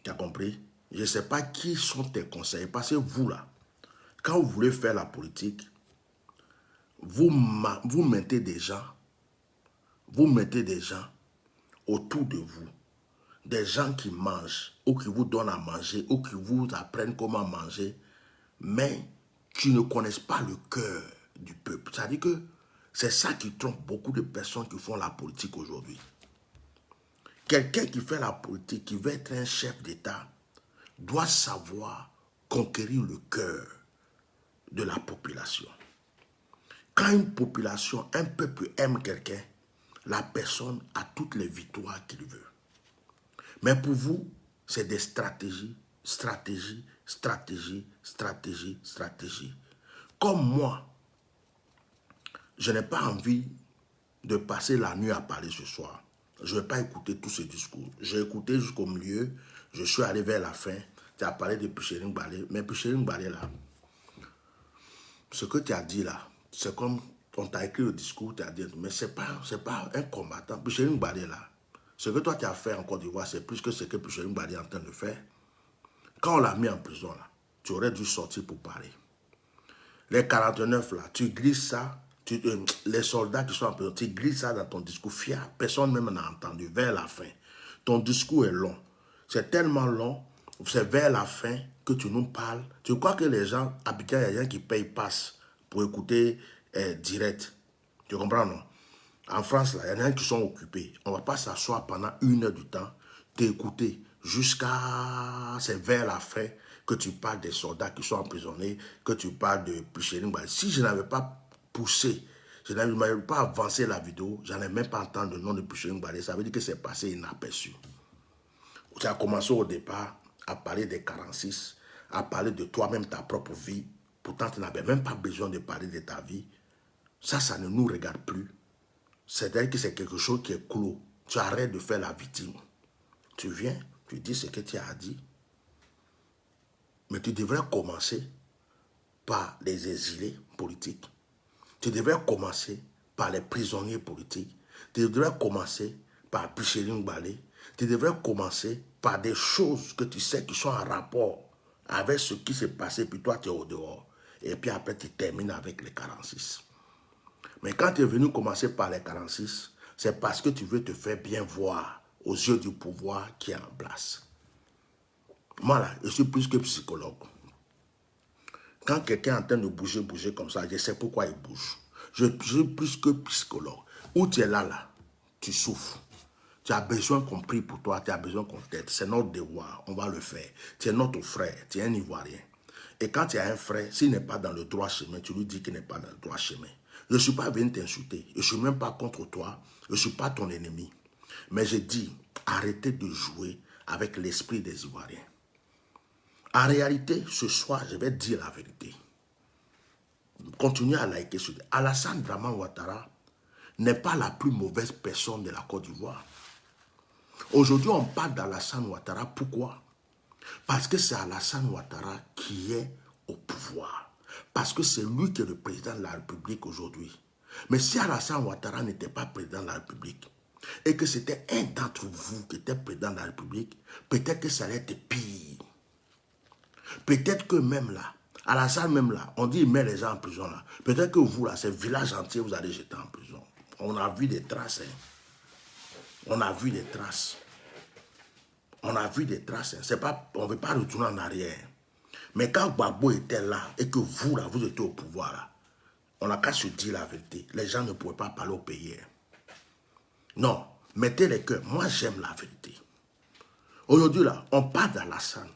Tu as compris? Je ne sais pas qui sont tes conseillers. Parce que vous, là, quand vous voulez faire la politique, vous mettez des gens autour de vous. Des gens qui mangent, ou qui vous donnent à manger, ou qui vous apprennent comment manger, mais qui ne connaissent pas le cœur du peuple. C'est-à-dire que c'est ça qui trompe beaucoup de personnes qui font la politique aujourd'hui. Quelqu'un qui fait la politique, qui veut être un chef d'État, doit savoir conquérir le cœur de la population. Quand une population, un peuple aime quelqu'un, la personne a toutes les victoires qu'il veut. Mais pour vous, c'est des stratégies. Comme moi, je n'ai pas envie de passer la nuit à parler ce soir. Je ne vais pas écouter tous ces discours. J'ai écouté jusqu'au milieu, je suis allé vers la fin. Tu as parlé de Pichering Balé, mais Pichering Balé là, ce que tu as dit là, c'est comme on t'a écrit le discours, tu as dit, mais ce n'est pas un combattant. Pichering Balé là, ce que toi tu as fait en Côte d'Ivoire, c'est plus que ce que Pichering Balé est en train de faire. Quand on l'a mis en prison là, tu aurais dû sortir pour parler. Les 49 là, tu glisses ça, les soldats qui sont en prison, tu glisses ça dans ton discours fier. Personne même n'a entendu vers la fin. Ton discours est long. C'est tellement long, c'est vers la fin que tu nous parles. Tu crois que les gens, Abidjan, il y a des gens qui payent passe pour écouter direct. Tu comprends, non? En France, là, il y en a qui sont occupés. On ne va pas s'asseoir pendant 1 heure du temps, t'écouter jusqu'à... C'est vers la fin que tu parles des soldats qui sont emprisonnés, que tu parles de Pichering Balé. Si je n'avais pas poussé, je n'avais pas avancé la vidéo, je n'avais même pas entendu le nom de Pichering Balé, ça veut dire que c'est passé inaperçu. Tu as commencé au départ à parler des 46, à parler de toi-même, ta propre vie. Pourtant, tu n'avais même pas besoin de parler de ta vie. Ça ne nous regarde plus. C'est-à-dire que c'est quelque chose qui est clos. Tu arrêtes de faire la victime. Tu viens, tu dis ce que tu as dit. Mais tu devrais commencer par les exilés politiques. Tu devrais commencer par les prisonniers politiques. Tu devrais commencer par Pichering Balé. Tu devrais commencer par des choses que tu sais qui sont en rapport avec ce qui s'est passé, puis toi tu es au dehors. Et puis après tu termines avec les 46. Mais quand tu es venu commencer par les 46, c'est parce que tu veux te faire bien voir aux yeux du pouvoir qui est en place. Moi là, je suis plus que psychologue. Quand quelqu'un est en train de bouger comme ça, je sais pourquoi il bouge. Je suis plus que psychologue. Où tu es là, tu souffres. Tu as besoin qu'on prie pour toi, tu as besoin qu'on t'aide. C'est notre devoir, on va le faire. Tu es notre frère, tu es un Ivoirien. Et quand tu as un frère, s'il n'est pas dans le droit chemin, tu lui dis qu'il n'est pas dans le droit chemin. Je ne suis pas venu t'insulter. Je ne suis même pas contre toi. Je ne suis pas ton ennemi. Mais j'ai dit, arrêtez de jouer avec l'esprit des Ivoiriens. En réalité, ce soir, je vais dire la vérité. Continuez à liker sur Alassane Dramane Ouattara n'est pas la plus mauvaise personne de la Côte d'Ivoire. Aujourd'hui, on parle d'Alassane Ouattara. Pourquoi? Parce que c'est Alassane Ouattara qui est au pouvoir. Parce que c'est lui qui est le président de la République aujourd'hui. Mais si Alassane Ouattara n'était pas président de la République, et que c'était un d'entre vous qui était président de la République, peut-être que ça allait être pire. Peut-être que même là, Alassane même là, on dit il met les gens en prison là. Peut-être que vous là, c'est village entier, vous allez jeter en prison. On a vu des traces. Hein. On a vu des traces. On a vu des traces. Hein. C'est pas, on ne veut pas retourner en arrière. Mais quand Gbagbo était là et que vous là, vous étiez au pouvoir là, on n'a qu'à se dire la vérité. Les gens ne pouvaient pas parler au pays. Hein. Non, mettez les cœurs. Moi, j'aime la vérité. Aujourd'hui là, on parle d'Alassane.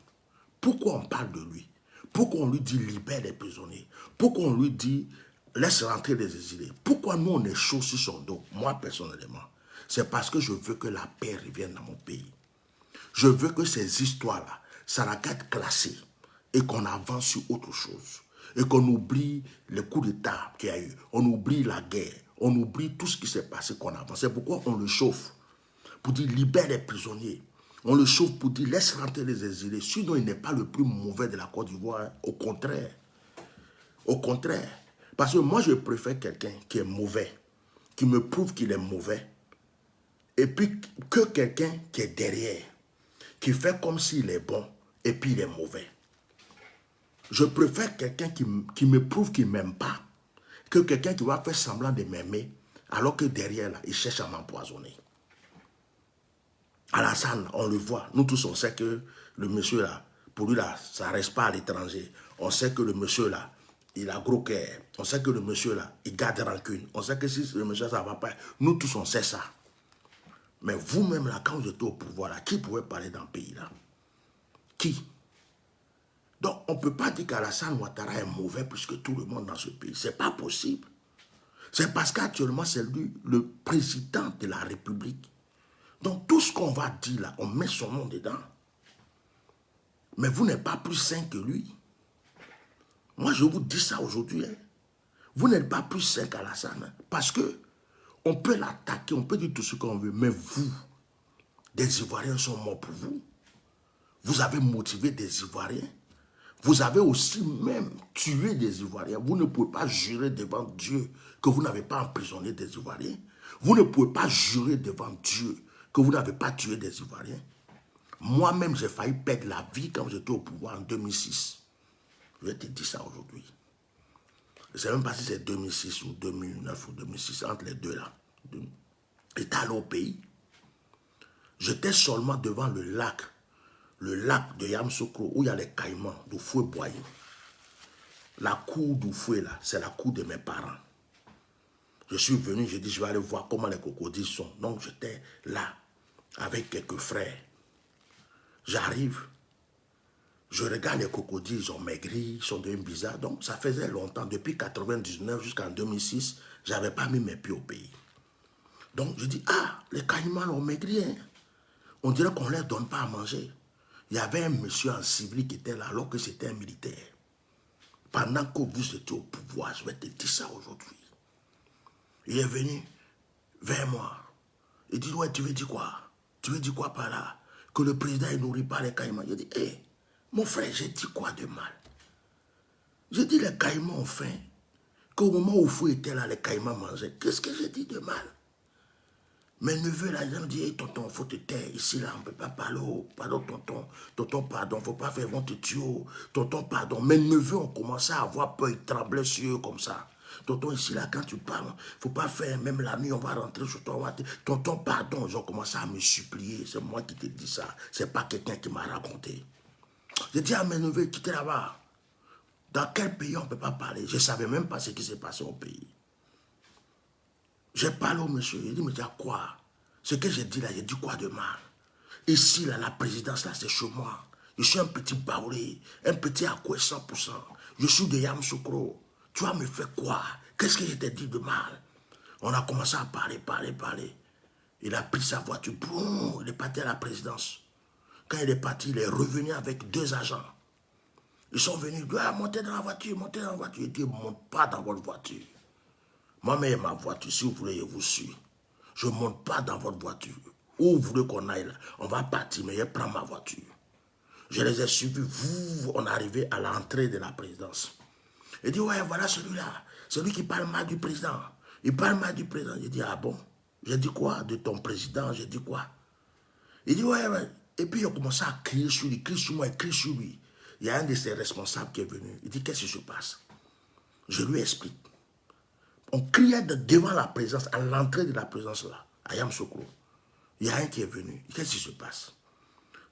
Pourquoi on parle de lui? Pourquoi on lui dit libère les prisonniers? Pourquoi on lui dit laisse rentrer les exilés? Pourquoi nous on est chaud sur son dos? Moi personnellement, c'est parce que je veux que la paix revienne dans mon pays. Je veux que ces histoires-là, ça n'a qu'à être classé et qu'on avance sur autre chose. Et qu'on oublie les coups d'État qu'il y a eu. On oublie la guerre. On oublie tout ce qui s'est passé, qu'on avance. C'est pourquoi on le chauffe. Pour dire libère les prisonniers. On le chauffe pour dire laisse rentrer les exilés. Sinon, il n'est pas le plus mauvais de la Côte d'Ivoire. Hein. Au contraire. Au contraire. Parce que moi, je préfère quelqu'un qui est mauvais, qui me prouve qu'il est mauvais, et puis que quelqu'un qui est derrière, qui fait comme s'il est bon, et puis il est mauvais. Je préfère quelqu'un qui me prouve qu'il ne m'aime pas, que quelqu'un qui va faire semblant de m'aimer, alors que derrière, là, il cherche à m'empoisonner. Alassane, on le voit. Nous tous, on sait que le monsieur là, pour lui là, ça ne reste pas à l'étranger. On sait que le monsieur là, il a gros cœur. On sait que le monsieur là, il garde rancune. On sait que si le monsieur ça ne va pas, nous tous, on sait ça. Mais vous-même là, quand vous étiez au pouvoir là, qui pouvait parler dans le pays là? Qui? Donc, on ne peut pas dire qu'Alassane Ouattara est mauvais plus que tout le monde dans ce pays. Ce n'est pas possible. C'est parce qu'actuellement, c'est lui le président de la République. Donc, tout ce qu'on va dire là, on met son nom dedans. Mais vous n'êtes pas plus sain que lui. Moi, je vous dis ça aujourd'hui. Hein. Vous n'êtes pas plus sain qu'Alassane. Hein, parce que on peut l'attaquer, on peut dire tout ce qu'on veut. Mais vous, des Ivoiriens sont morts pour vous. Vous avez motivé des Ivoiriens. Vous avez aussi même tué des Ivoiriens. Vous ne pouvez pas jurer devant Dieu que vous n'avez pas emprisonné des Ivoiriens. Vous ne pouvez pas jurer devant Dieu que vous n'avez pas tué des Ivoiriens. Moi-même, j'ai failli perdre la vie quand j'étais au pouvoir en 2006. Je vais te dire ça aujourd'hui. Je ne sais même pas si c'est 2006 ou 2009 ou 2006, entre les deux là. J'étais allé au pays. J'étais seulement devant le lac de Yamoussoukro, où il y a les caïmans d'Oufoué-Boyer. La cour d'Oufoué, là, c'est la cour de mes parents. Je suis venu, j'ai dit, je vais aller voir comment les crocodiles sont. Donc, j'étais là, avec quelques frères. J'arrive, je regarde les crocodiles, ils ont maigri, ils sont devenus bizarres. Donc, ça faisait longtemps, depuis 1999 jusqu'en 2006, je n'avais pas mis mes pieds au pays. Donc, je dis, ah, les caïmans ont maigri, hein. On dirait qu'on ne leur donne pas à manger. Il y avait un monsieur en civil qui était là, alors que c'était un militaire. Pendant que vous étiez au pouvoir, je vais te dire ça aujourd'hui. Il est venu vers moi. Il dit, ouais, tu veux dire quoi? Tu veux dire quoi par là? Que le président ne nourrit pas les caïmans. Je dis, hé, mon frère, j'ai dit quoi de mal? J'ai dit, les caïmans ont faim. Qu'au moment où Fou était là, les caïmans mangeaient. Qu'est-ce que j'ai dit de mal? Mes neveux, là, ils me disent, hey, tonton, il faut te taire. Ici, là, on ne peut pas parler. Oh, pardon, tonton. Tonton, pardon, il ne faut pas faire, ils vont te tuer. Oh. Tonton, pardon. Mes neveux ont commencé à avoir peur, ils tremblaient sur eux comme ça. Tonton, ici, là, quand tu parles, il ne faut pas faire, même la nuit, on va rentrer sur toi. Tonton, pardon. Ils ont commencé à me supplier. C'est moi qui te dis ça. Ce n'est pas quelqu'un qui m'a raconté. J'ai dit à mes neveux, quittez là-bas. Dans quel pays on ne peut pas parler? Je ne savais même pas ce qui s'est passé au pays. J'ai parlé au monsieur, il dit, mais il y a quoi? Ce que j'ai dit là, j'ai dit quoi de mal? Ici, là, la présidence, là, c'est chez moi. Je suis un petit baoulé, un petit Akoué 100%. Je suis de Yamoussoukro. Tu vas me faire quoi? Qu'est-ce que je t'ai dit de mal? On a commencé à parler. Il a pris sa voiture, boum, il est parti à la présidence. Quand il est parti, il est revenu avec 2 agents. Ils sont venus, ils disent, ah, montez dans la voiture, montez dans la voiture. Il dit, ne monte pas dans votre voiture. Moi-même, ma voiture, si vous voulez, je vous suis. Je ne monte pas dans votre voiture. Où vous voulez qu'on aille là? On va partir, mais je prends ma voiture. Je les ai suivis, on est arrivé à l'entrée de la présidence. Il dit, ouais, voilà celui-là, celui qui parle mal du président. Il parle mal du président. J'ai dit, ah bon? J'ai dit quoi de ton président? J'ai dit quoi? Il dit, ouais, ouais. Et puis il a commencé à crier sur lui, crier sur moi, crier sur lui. Il y a un de ses responsables qui est venu. Il dit, qu'est-ce qui se passe? Je lui explique. On criait devant la présidence, à l'entrée de la présidence là, à Yamoussoukro. Il y a un qui est venu. Qu'est-ce qui se passe?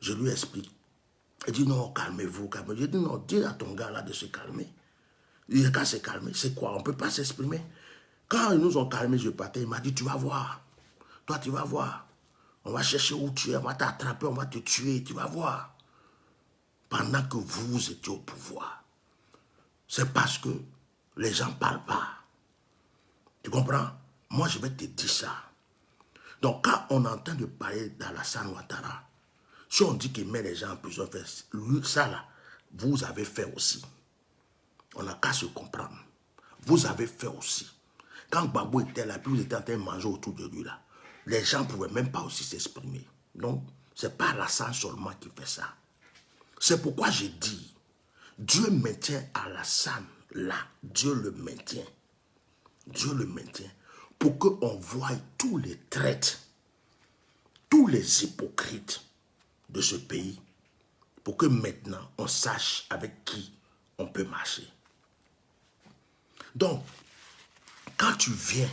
Je lui explique. Il dit, non, calmez-vous, calmez-vous. J'ai dit, non, dis à ton gars là de se calmer. Il dit, quand c'est calmé, c'est quoi? On ne peut pas s'exprimer. Quand ils nous ont calmés, je partais, il m'a dit, tu vas voir. Toi, tu vas voir. On va chercher où tu es, on va t'attraper, on va te tuer, tu vas voir. Pendant que vous étiez au pouvoir. C'est parce que les gens ne parlent pas. Tu comprends? Moi, je vais te dire ça. Donc, quand on entend de parler d'Alassane Ouattara, si on dit qu'il met les gens en prison, lui, ça là, vous avez fait aussi. On n'a qu'à se comprendre. Vous avez fait aussi. Quand Gbagbo était là, puis vous étiez en train de manger autour de lui là, les gens ne pouvaient même pas aussi s'exprimer. Donc, ce n'est pas Alassane seulement qui fait ça. C'est pourquoi j'ai dit, Dieu maintient Alassane là. Dieu le maintient. Dieu le maintient. Pour qu'on voie tous les traîtres, tous les hypocrites de ce pays, pour que maintenant on sache avec qui on peut marcher. Donc, quand tu viens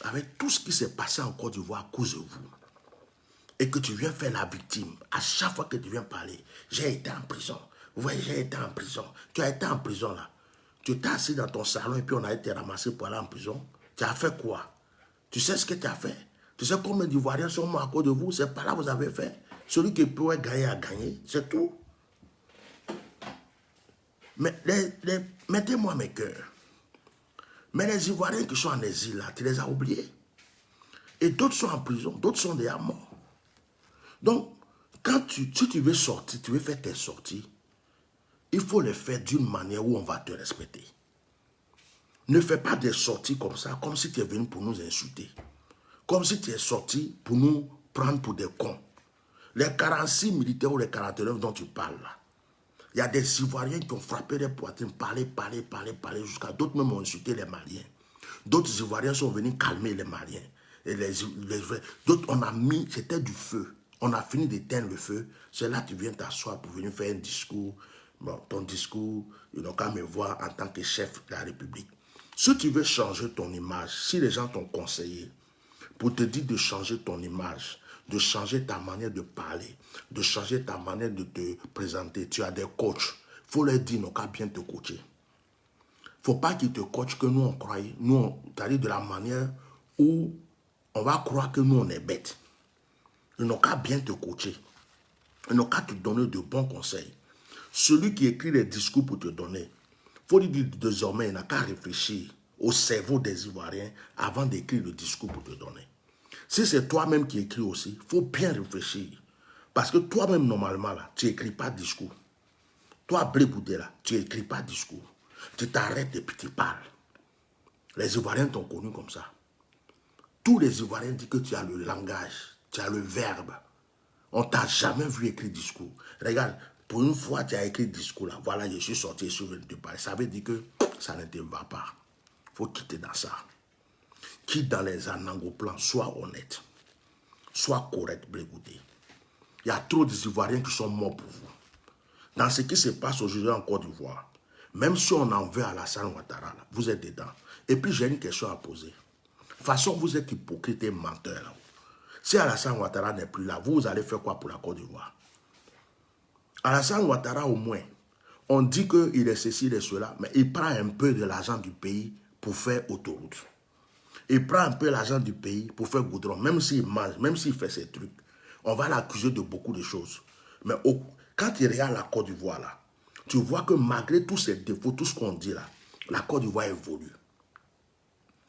avec tout ce qui s'est passé en Côte d'Ivoire à cause de vous, et que tu viens faire la victime, à chaque fois que tu viens parler, j'ai été en prison. Vous voyez, j'ai été en prison. Tu as été en prison là. Tu t'es assis dans ton salon et puis on a été ramassé pour aller en prison. Tu as fait quoi? Tu sais ce que tu as fait? Tu sais combien d'Ivoiriens sont morts à cause de vous? C'est pas là que vous avez fait. Celui qui peut gagner a gagné. C'est tout. Mais mettez-moi mes cœurs. Mais les Ivoiriens qui sont en exil là, tu les as oubliés. Et d'autres sont en prison, d'autres sont déjà morts. Donc, si tu veux sortir, tu veux faire tes sorties, il faut les faire d'une manière où on va te respecter. Ne fais pas des sorties comme ça, comme si tu es venu pour nous insulter. Comme si tu es sorti pour nous prendre pour des cons. Les 46 militaires ou les 49 dont tu parles là, il y a des Ivoiriens qui ont frappé les poitrines, parlé, jusqu'à d'autres même ont insulté les Maliens. D'autres Ivoiriens sont venus calmer les Maliens. Et d'autres, on a mis, c'était du feu. On a fini d'éteindre le feu. C'est là que tu viens t'asseoir pour venir faire un discours. Bon, ton discours, ils n'ont qu'à me voir en tant que chef de la République. Si tu veux changer ton image, si les gens t'ont conseillé pour te dire de changer ton image, de changer ta manière de parler, de changer ta manière de te présenter, tu as des coachs, il faut leur dire, ils n'ont qu'à bien te coacher. Il ne faut pas qu'ils te coachent que nous on croyait, c'est-à-dire de la manière où on va croire que nous on est bêtes. Ils n'ont qu'à bien te coacher. Ils n'ont qu'à te donner de bons conseils. Celui qui écrit les discours pour te donner, il faut lui dire désormais, il n'a qu'à réfléchir au cerveau des Ivoiriens avant d'écrire le discours pour te donner. Si c'est toi-même qui écris aussi, il faut bien réfléchir. Parce que toi-même, normalement, là, tu n'écris pas de discours. Toi, Blé-Boudé, là, tu n'écris pas de discours. Tu t'arrêtes et puis tu parles. Les Ivoiriens t'ont connu comme ça. Tous les Ivoiriens disent que tu as le langage, tu as le verbe. On ne t'a jamais vu écrire discours. Regarde, pour une fois, tu as écrit discours là. Voilà, je suis sorti sur le parler. Ça veut dire que ça ne te va pas. Il faut quitter dans ça. Quitte dans les anangoplans. Sois honnête. Sois correct, Blé-Boudé. Il y a trop d'Ivoiriens qui sont morts pour vous. Dans ce qui se passe aujourd'hui en Côte d'Ivoire, même si on en veut à Alassane Ouattara, là, vous êtes dedans. Et puis j'ai une question à poser. De toute façon, vous êtes hypocrite et menteur. Là. Si Alassane Ouattara n'est plus là, vous allez faire quoi pour la Côte d'Ivoire? Alassane Ouattara, au moins, on dit qu'il est ceci, il est cela, mais il prend un peu de l'argent du pays pour faire autoroute. Il prend un peu l'argent du pays pour faire goudron. Même s'il mange, même s'il fait ses trucs, on va l'accuser de beaucoup de choses. Mais quand il regarde la Côte d'Ivoire, là, tu vois que malgré tous ces défauts, tout ce qu'on dit là, la Côte d'Ivoire évolue.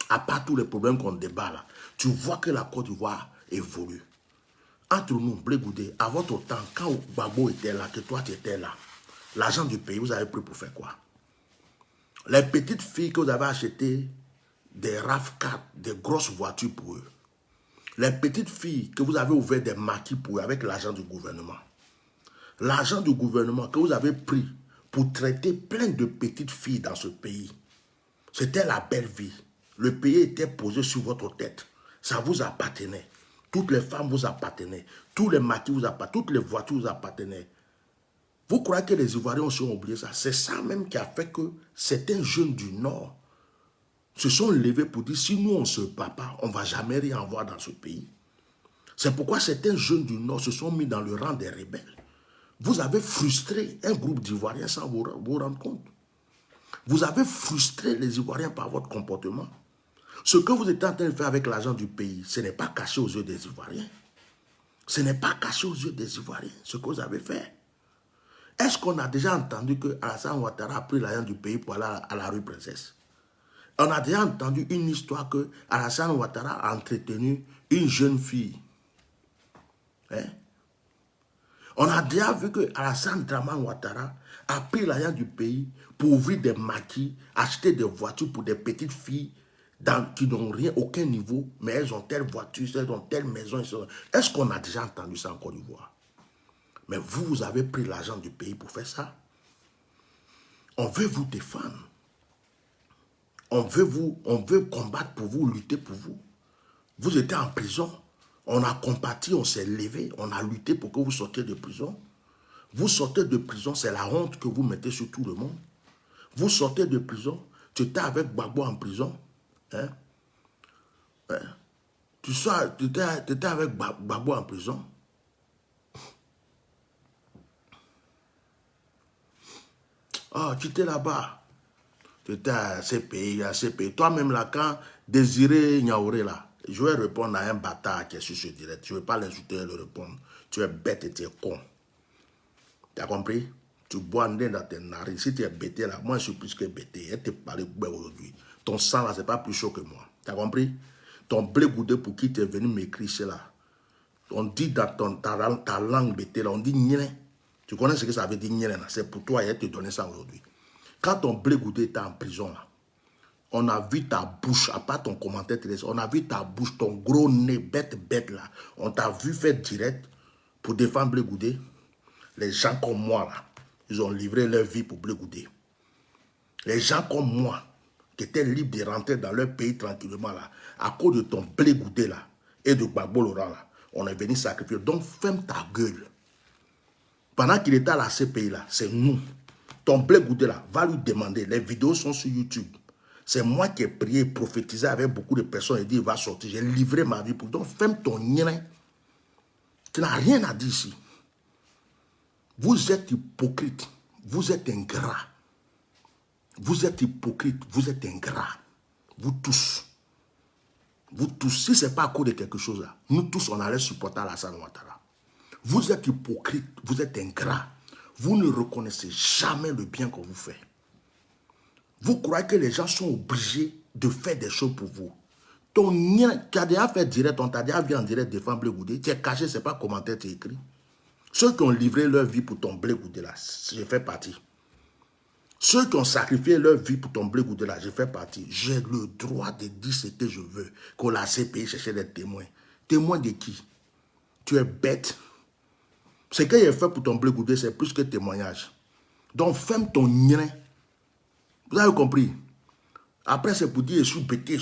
À part tous les problèmes qu'on débat là, tu vois que la Côte d'Ivoire évolue. Entre nous, Blé Goudé, à votre temps, quand Gbagbo était là, que toi tu étais là, l'argent du pays, vous avez pris pour faire quoi? Les petites filles que vous avez achetées, des RAV4, des grosses voitures pour eux. Les petites filles que vous avez ouvert des maquis pour eux avec l'argent du gouvernement. L'argent du gouvernement que vous avez pris pour traiter plein de petites filles dans ce pays. C'était la belle vie. Le pays était posé sur votre tête. Ça vous appartenait. Toutes les femmes vous appartenaient. Tous les maquis vous appartenaient. Toutes les voitures vous appartenaient. Vous croyez que les Ivoiriens ont oublié ça? C'est ça même qui a fait que certains jeunes du Nord se sont levés pour dire, si nous on ne se bat pas, on ne va jamais rien avoir dans ce pays. C'est pourquoi certains jeunes du Nord se sont mis dans le rang des rebelles. Vous avez frustré un groupe d'Ivoiriens sans vous rendre compte. Vous avez frustré les Ivoiriens par votre comportement. Ce que vous êtes en train de faire avec l'argent du pays, ce n'est pas caché aux yeux des Ivoiriens. Ce n'est pas caché aux yeux des Ivoiriens, ce que vous avez fait. Est-ce qu'on a déjà entendu que Alassane Ouattara a pris l'argent du pays pour aller à la rue Princesse? On a déjà entendu une histoire que Alassane Ouattara a entretenu une jeune fille. Hein? On a déjà vu que Alassane Draman Ouattara a pris l'argent du pays pour ouvrir des maquis, acheter des voitures pour des petites filles qui n'ont rien, aucun niveau, mais elles ont telle voiture, elles ont telle maison. Est-ce qu'on a déjà entendu ça en Côte d'Ivoire? Mais vous avez pris l'argent du pays pour faire ça. On veut vous défendre. On veut combattre pour vous, lutter pour vous. Vous étiez en prison. On a compati, on s'est levé, on a lutté pour que vous sortiez de prison. Vous sortez de prison, c'est la honte que vous mettez sur tout le monde. Vous sortez de prison, tu étais avec Gbagbo en prison. Hein? Hein? Tu étais avec Gbagbo en prison. Oh, tu étais là-bas. Tu étais à CPI, Toi-même là, quand Désiré Niaouré là, je vais répondre à un bâtard qui est sur ce direct. Je ne vais pas l'insulter et le répondre. Tu es bête et tu es con. Tu as compris? Tu bois un dans tes narines. Si tu es bêté là, moi je suis plus que bêté. Elle te parle aujourd'hui. Ton sang là, c'est pas plus chaud que moi. Tu as compris? Ton Blé Goudé pour qui tu es venu m'écrire là. On dit dans ta langue bêté là, on dit nyene. Tu connais ce que ça veut dire nyene là? C'est pour toi, elle te donner ça aujourd'hui. Quand ton Blé Goudé était en prison là, on a vu ta bouche, à part ton commentaire, on a vu ta bouche, ton gros nez bête là. On t'a vu faire direct pour défendre Blé Goudé. Les gens comme moi là, ils ont livré leur vie pour Blé Goudé. Les gens comme moi, qui étaient libres de rentrer dans leur pays tranquillement là, à cause de ton Blé Goudé là, et de Gbagbo Laurent là, on est venu sacrifier. Donc ferme ta gueule. Pendant qu'il était à la CPI là, c'est nous. Ton Blé Goudé là, va lui demander, les vidéos sont sur YouTube. C'est moi qui ai prié et prophétisé avec beaucoup de personnes et dit il va sortir. J'ai livré ma vie pour. Donc ferme ton nien. Tu n'as rien à dire ici. Vous êtes hypocrite. Vous êtes ingrat. Vous êtes hypocrite. Vous êtes ingrat. Vous tous. Vous tous. Si ce n'est pas à cause de quelque chose là, nous tous on allait supporter Alassane Ouattara. Vous êtes hypocrite. Vous êtes ingrat. Vous ne reconnaissez jamais le bien qu'on vous fait. Vous croyez que les gens sont obligés de faire des choses pour vous. Ton nien, tu as déjà fait direct, on t'a déjà vu en direct défendre Blé Goudé. Tu es caché, ce n'est pas commentaire, tu es écrit. Ceux qui ont livré leur vie pour ton Blé Goudé là, je fais partie. Ceux qui ont sacrifié leur vie pour ton Blé Goudé là, je fais partie. J'ai le droit de dire ce que je veux. Qu'on la CPI chercher des témoins. Témoins de qui? Tu es bête. Ce que j'ai fait pour ton Blé Goudé, c'est plus que témoignage. Donc ferme ton nien. Vous avez compris? Après, c'est pour dire, je suis bêté,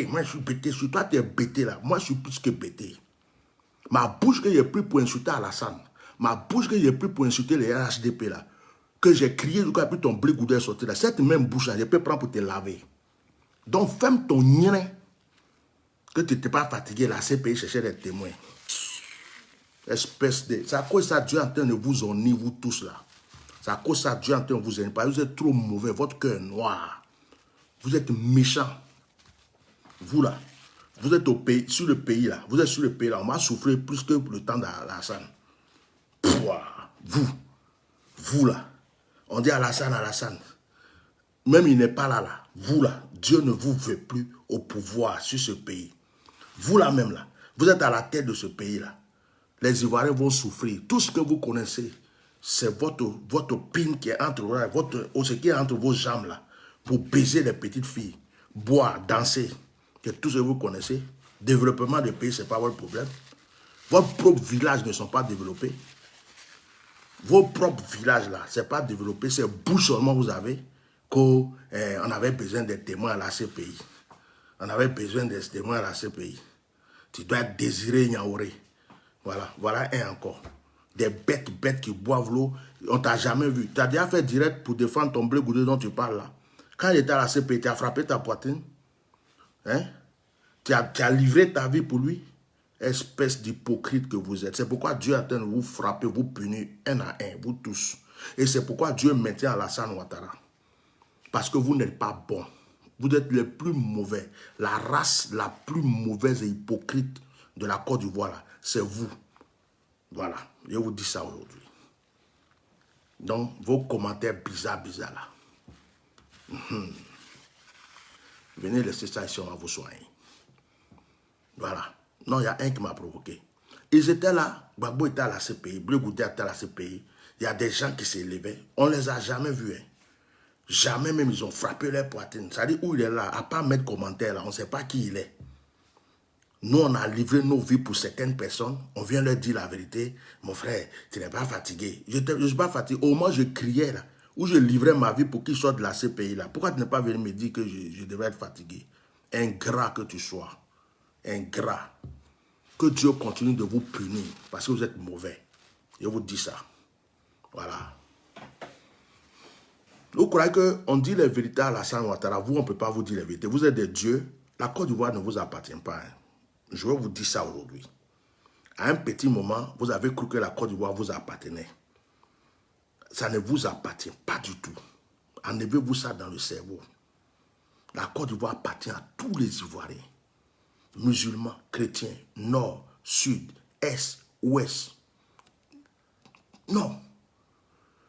moi je suis bêté. Toi, tu es bêté là. Moi, je suis plus que bêté. Ma bouche que j'ai pris pour insulter Alassane, ma bouche que j'ai pris pour insulter les RHDP là, que j'ai crié, du coup, après ton Blé Goudé est sorti là, cette même bouche là, je peux prendre pour te laver. Donc, ferme ton nien, que tu n'étais pas fatigué, la CPI chercher des témoins. Espèce de. C'est à cause de ça, Dieu est en train de vous honner, vous tous là. C'est à cause de ça, Dieu est en train de vous honner. Vous êtes trop mauvais, votre cœur est noir. Vous êtes méchant. Vous là, vous êtes au pays, sur le pays là. Vous êtes sur le pays là. On va souffrir plus que le temps d'Alassane. Vous là. On dit Alassane. Même il n'est pas là. Vous là. Dieu ne vous veut plus au pouvoir sur ce pays. Vous là même là, vous êtes à la tête de ce pays-là. Les Ivoiriens vont souffrir. Tout ce que vous connaissez, c'est votre pin qui est ce qui est entre vos jambes là, pour baiser les petites filles, boire, danser, que tout ce que vous connaissez. Développement de pays, ce n'est pas votre problème. Vos propres villages ne sont pas développés. Vos propres villages là, ce n'est pas développé, c'est bouche seulement vous avez qu'on avait besoin des témoins à la CPI. On avait besoin des témoins à la CPI. Tu dois être désiré Niaouré. Voilà un encore. Des bêtes qui boivent l'eau. On t'a jamais vu. Tu as déjà fait direct pour défendre ton blé goudé dont tu parles là. Quand il était à la CPI, tu as frappé ta poitrine. Hein? Tu as livré ta vie pour lui. Espèce d'hypocrite que vous êtes. C'est pourquoi Dieu est en train de vous frapper, vous punir un à un, vous tous. Et c'est pourquoi Dieu maintient Alassane Ouattara. Parce que vous n'êtes pas bon. Vous êtes les plus mauvais. La race la plus mauvaise et hypocrite de la Côte d'Ivoire, c'est vous. Voilà, je vous dis ça aujourd'hui. Donc, vos commentaires bizarres là. Venez laisser ça ici, on va vous soigner. Voilà. Non, il y a un qui m'a provoqué. Ils étaient là, Gbagbo était à la CPI, Blé Goudé était à la CPI. Il y a des gens qui s'élevaient. On ne les a jamais vus. Hein. Jamais même ils ont frappé leur poitrine. Ça dit où il est là, à part mettre commentaire là, on ne sait pas qui il est. Nous, on a livré nos vies pour certaines personnes. On vient leur dire la vérité. Mon frère, tu n'es pas fatigué. Je ne suis pas fatigué. Au moins, je criais là, où je livrais ma vie pour qu'ils sortent de la CPI là. Pourquoi tu n'es pas venu me dire que je devrais être fatigué? Ingrat que tu sois. Ingrat. Que Dieu continue de vous punir parce que vous êtes mauvais. Je vous dis ça. Voilà. Vous croyez qu'on dit les vérités à Alassane Ouattara? Vous, on ne peut pas vous dire les vérités. Vous êtes des dieux. La Côte d'Ivoire ne vous appartient pas. Hein. Je vais vous dire ça aujourd'hui. À un petit moment, vous avez cru que la Côte d'Ivoire vous appartenait. Ça ne vous appartient pas du tout. Enlevez-vous ça dans le cerveau. La Côte d'Ivoire appartient à tous les Ivoiriens. Musulmans, chrétiens, nord, sud, est, ouest. Non.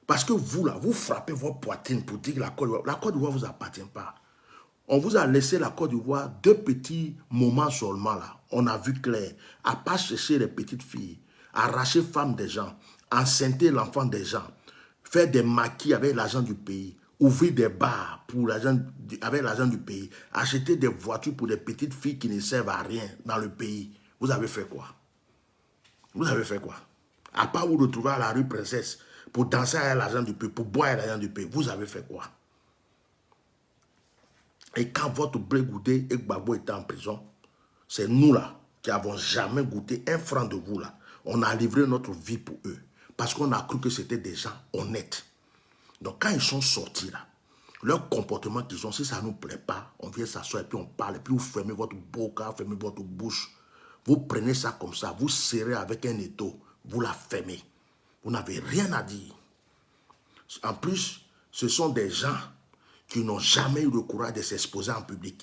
Parce que vous, là, vous frappez votre poitrine pour dire que la Côte d'Ivoire ne vous appartient pas. On vous a laissé la Côte d'Ivoire 2 petits moments seulement là. On a vu clair. À pas chercher les petites filles, arracher femmes des gens, enceinter l'enfant des gens, faire des maquis avec l'argent du pays, ouvrir des bars pour avec l'argent du pays, acheter des voitures pour des petites filles qui ne servent à rien dans le pays. Vous avez fait quoi? Vous avez fait quoi? À part vous retrouver à la rue Princesse pour danser avec l'argent du pays, pour boire avec l'argent du pays, vous avez fait quoi? Et quand votre Blé Goudé et Gbagbo étaient en prison, c'est nous là qui n'avons jamais goûté un franc de vous là. On a livré notre vie pour eux. Parce qu'on a cru que c'était des gens honnêtes. Donc quand ils sont sortis là, leur comportement qu'ils ont, si ça ne nous plaît pas, on vient s'asseoir et puis on parle. Et puis vous fermez votre boca, fermez votre bouche. Vous prenez ça comme ça, vous serrez avec un étau, vous la fermez. Vous n'avez rien à dire. En plus, ce sont des gens qui n'ont jamais eu le courage de s'exposer en public.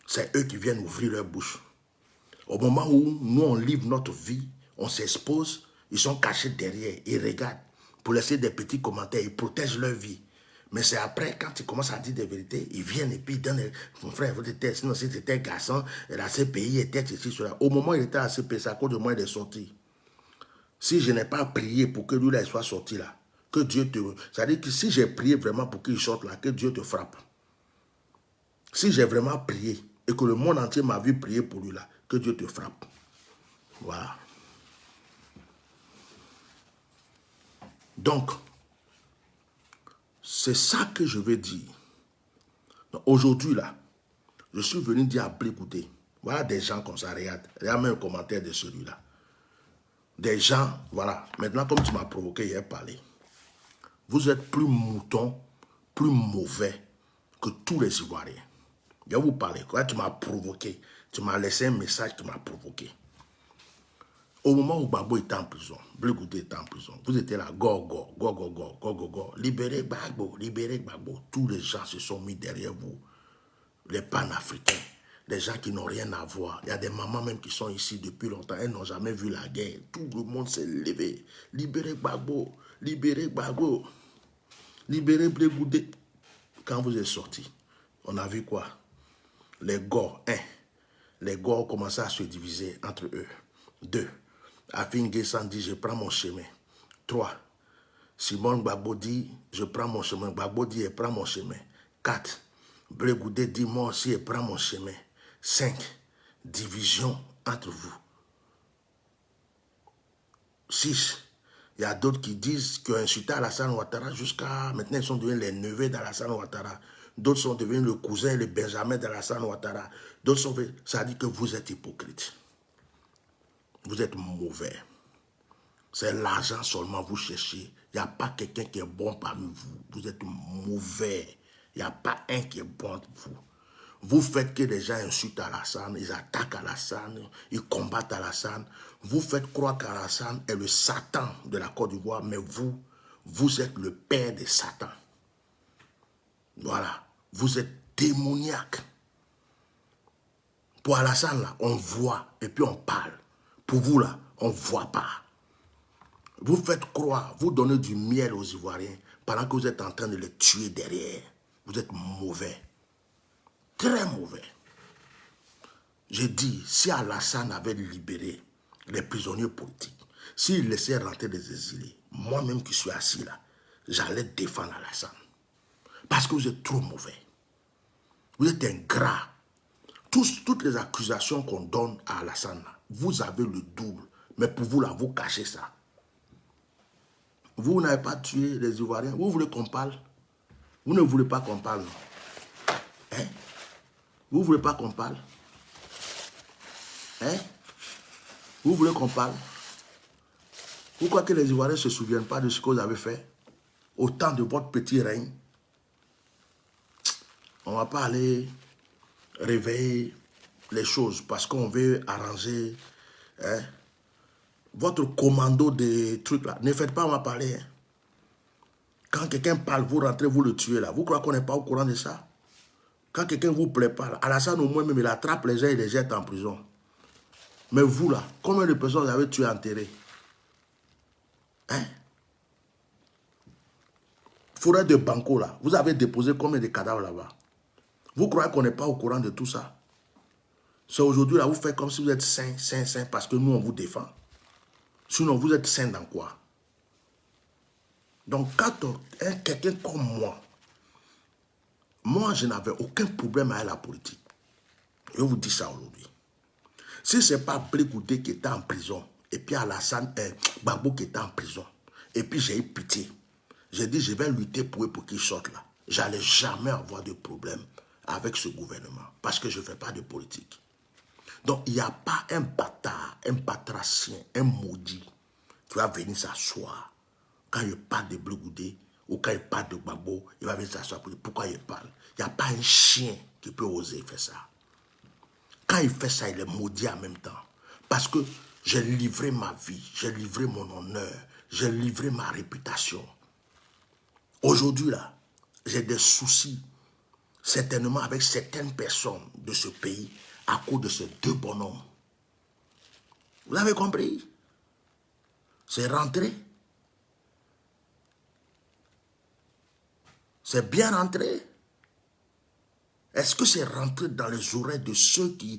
C'est eux qui viennent ouvrir leur bouche. Au moment où nous, on livre notre vie, on s'expose, ils sont cachés derrière, ils regardent pour laisser des petits commentaires, ils protègent leur vie. Mais c'est après, quand ils commencent à dire des vérités, ils viennent et puis ils donnent, mon frère, vous étiez, sinon si c'était un garçon, la CPI était ceci, cela. Au moment où il était à la CPI, c'est à cause de moi, il est sorti. Si je n'ai pas prié pour que lui, là, il soit sorti là, que Dieu te... C'est-à-dire que si j'ai prié vraiment pour qu'il sorte là, que Dieu te frappe. Si j'ai vraiment prié et que le monde entier m'a vu prier pour lui là, que Dieu te frappe. Voilà. Donc, c'est ça que je veux dire. Aujourd'hui là, je suis venu dire à Blé Goudé, voilà des gens comme ça, regarde, regarde même un commentaire de celui-là. Des gens, voilà, maintenant comme tu m'as provoqué hier parler, vous êtes plus moutons, plus mauvais que tous les Ivoiriens. Je vais vous parler, quand tu m'as provoqué, tu m'as laissé un message qui m'a provoqué. Au moment où Gbagbo était en prison, Blé Goudé était en prison, vous étiez là, go, libérez Gbagbo. Tous les gens se sont mis derrière vous. Les panafricains, les gens qui n'ont rien à voir. Il y a des mamans même qui sont ici depuis longtemps, elles n'ont jamais vu la guerre. Tout le monde s'est levé. Libérez Gbagbo, libérez Blé Goudé. Quand vous êtes sortis, On a vu quoi? Les Gors, 1. Les Gors ont commencé à se diviser entre eux. 2. Afin Guessan dit, je prends mon chemin. 3. Simon Gbagbo dit, je prends mon chemin. Gbagbo dit, je prends mon chemin. 4. Blé Goudé dit, moi aussi, je prends mon chemin. 5. Division entre vous. 6. Il y a d'autres qui disent qu'ils ont insulté Alassane Ouattara jusqu'à... Maintenant, ils sont devenus les neveux d'Alassane Ouattara. D'autres sont devenus le cousin et le benjamin d'Alassane Ouattara. D'autres sont... Ça dit que vous êtes hypocrite. Vous êtes mauvais. C'est l'argent seulement vous cherchez. Il n'y a pas quelqu'un qui est bon parmi vous. Vous êtes mauvais. Il n'y a pas un qui est bon entre vous. Vous faites que les gens insultent Alassane, ils attaquent Alassane, ils combattent Alassane. Vous faites croire qu'Alassane est le Satan de la Côte d'Ivoire, mais vous êtes le père de Satan. Voilà. Vous êtes démoniaque. Pour Alassane, là, on voit et puis on parle. Pour vous, là, on ne voit pas. Vous faites croire, vous donnez du miel aux Ivoiriens pendant que vous êtes en train de les tuer derrière. Vous êtes mauvais. Très mauvais. J'ai dit, si Alassane avait libéré les prisonniers politiques, s'il laissait rentrer des exilés, moi-même qui suis assis là, j'allais défendre Alassane. Parce que vous êtes trop mauvais. Vous êtes ingrat. Toutes les accusations qu'on donne à Alassane, vous avez le double. Mais pour vous, là, vous cachez ça. Vous n'avez pas tué les Ivoiriens. Vous voulez qu'on parle? Vous ne voulez pas qu'on parle, non? Hein? Vous ne voulez pas qu'on parle? Hein? Vous voulez qu'on parle? Vous croyez que les Ivoiriens ne se souviennent pas de ce que vous avez fait au temps de votre petit règne? On ne va pas aller réveiller les choses parce qu'on veut arranger votre commando de trucs là. Ne faites pas m'en parler. Hein. Quand quelqu'un parle, vous rentrez, vous le tuez là. Vous croyez qu'on n'est pas au courant de ça? Quand quelqu'un ne vous plaît pas, là, Alassane au moins même il attrape les gens et les jette en prison. Mais vous là, combien de personnes vous avez tué enterrées? Hein? Forêt de Banco là, vous avez déposé combien de cadavres là-bas? Vous croyez qu'on n'est pas au courant de tout ça? C'est aujourd'hui là, vous faites comme si vous êtes saint, saint, saint, parce que nous on vous défend. Sinon, vous êtes saint dans quoi? Donc, quand quelqu'un comme moi, je n'avais aucun problème avec la politique. Je vous dis ça aujourd'hui. Si ce n'est pas Blé Goudé qui était en prison, et puis Alassane Gbagbo qui était en prison, et puis j'ai eu pitié, j'ai dit, je vais lutter pour eux pour qu'ils sortent là. J'allais jamais avoir de problème avec ce gouvernement, parce que je ne fais pas de politique. Donc, il n'y a pas un bâtard, un batracien, un maudit qui va venir s'asseoir. Quand il parle de Blé Goudé ou quand il parle de Gbagbo, il va venir s'asseoir pour dire pourquoi il parle. Il n'y a pas un chien qui peut oser faire ça. Quand il fait ça, il est maudit en même temps. Parce que j'ai livré ma vie, j'ai livré mon honneur, j'ai livré ma réputation. Aujourd'hui, là, j'ai des soucis, certainement avec certaines personnes de ce pays, à cause de ces deux bonhommes. Vous avez compris? C'est rentré. C'est bien rentré. Est-ce que c'est rentré dans les oreilles de ceux qui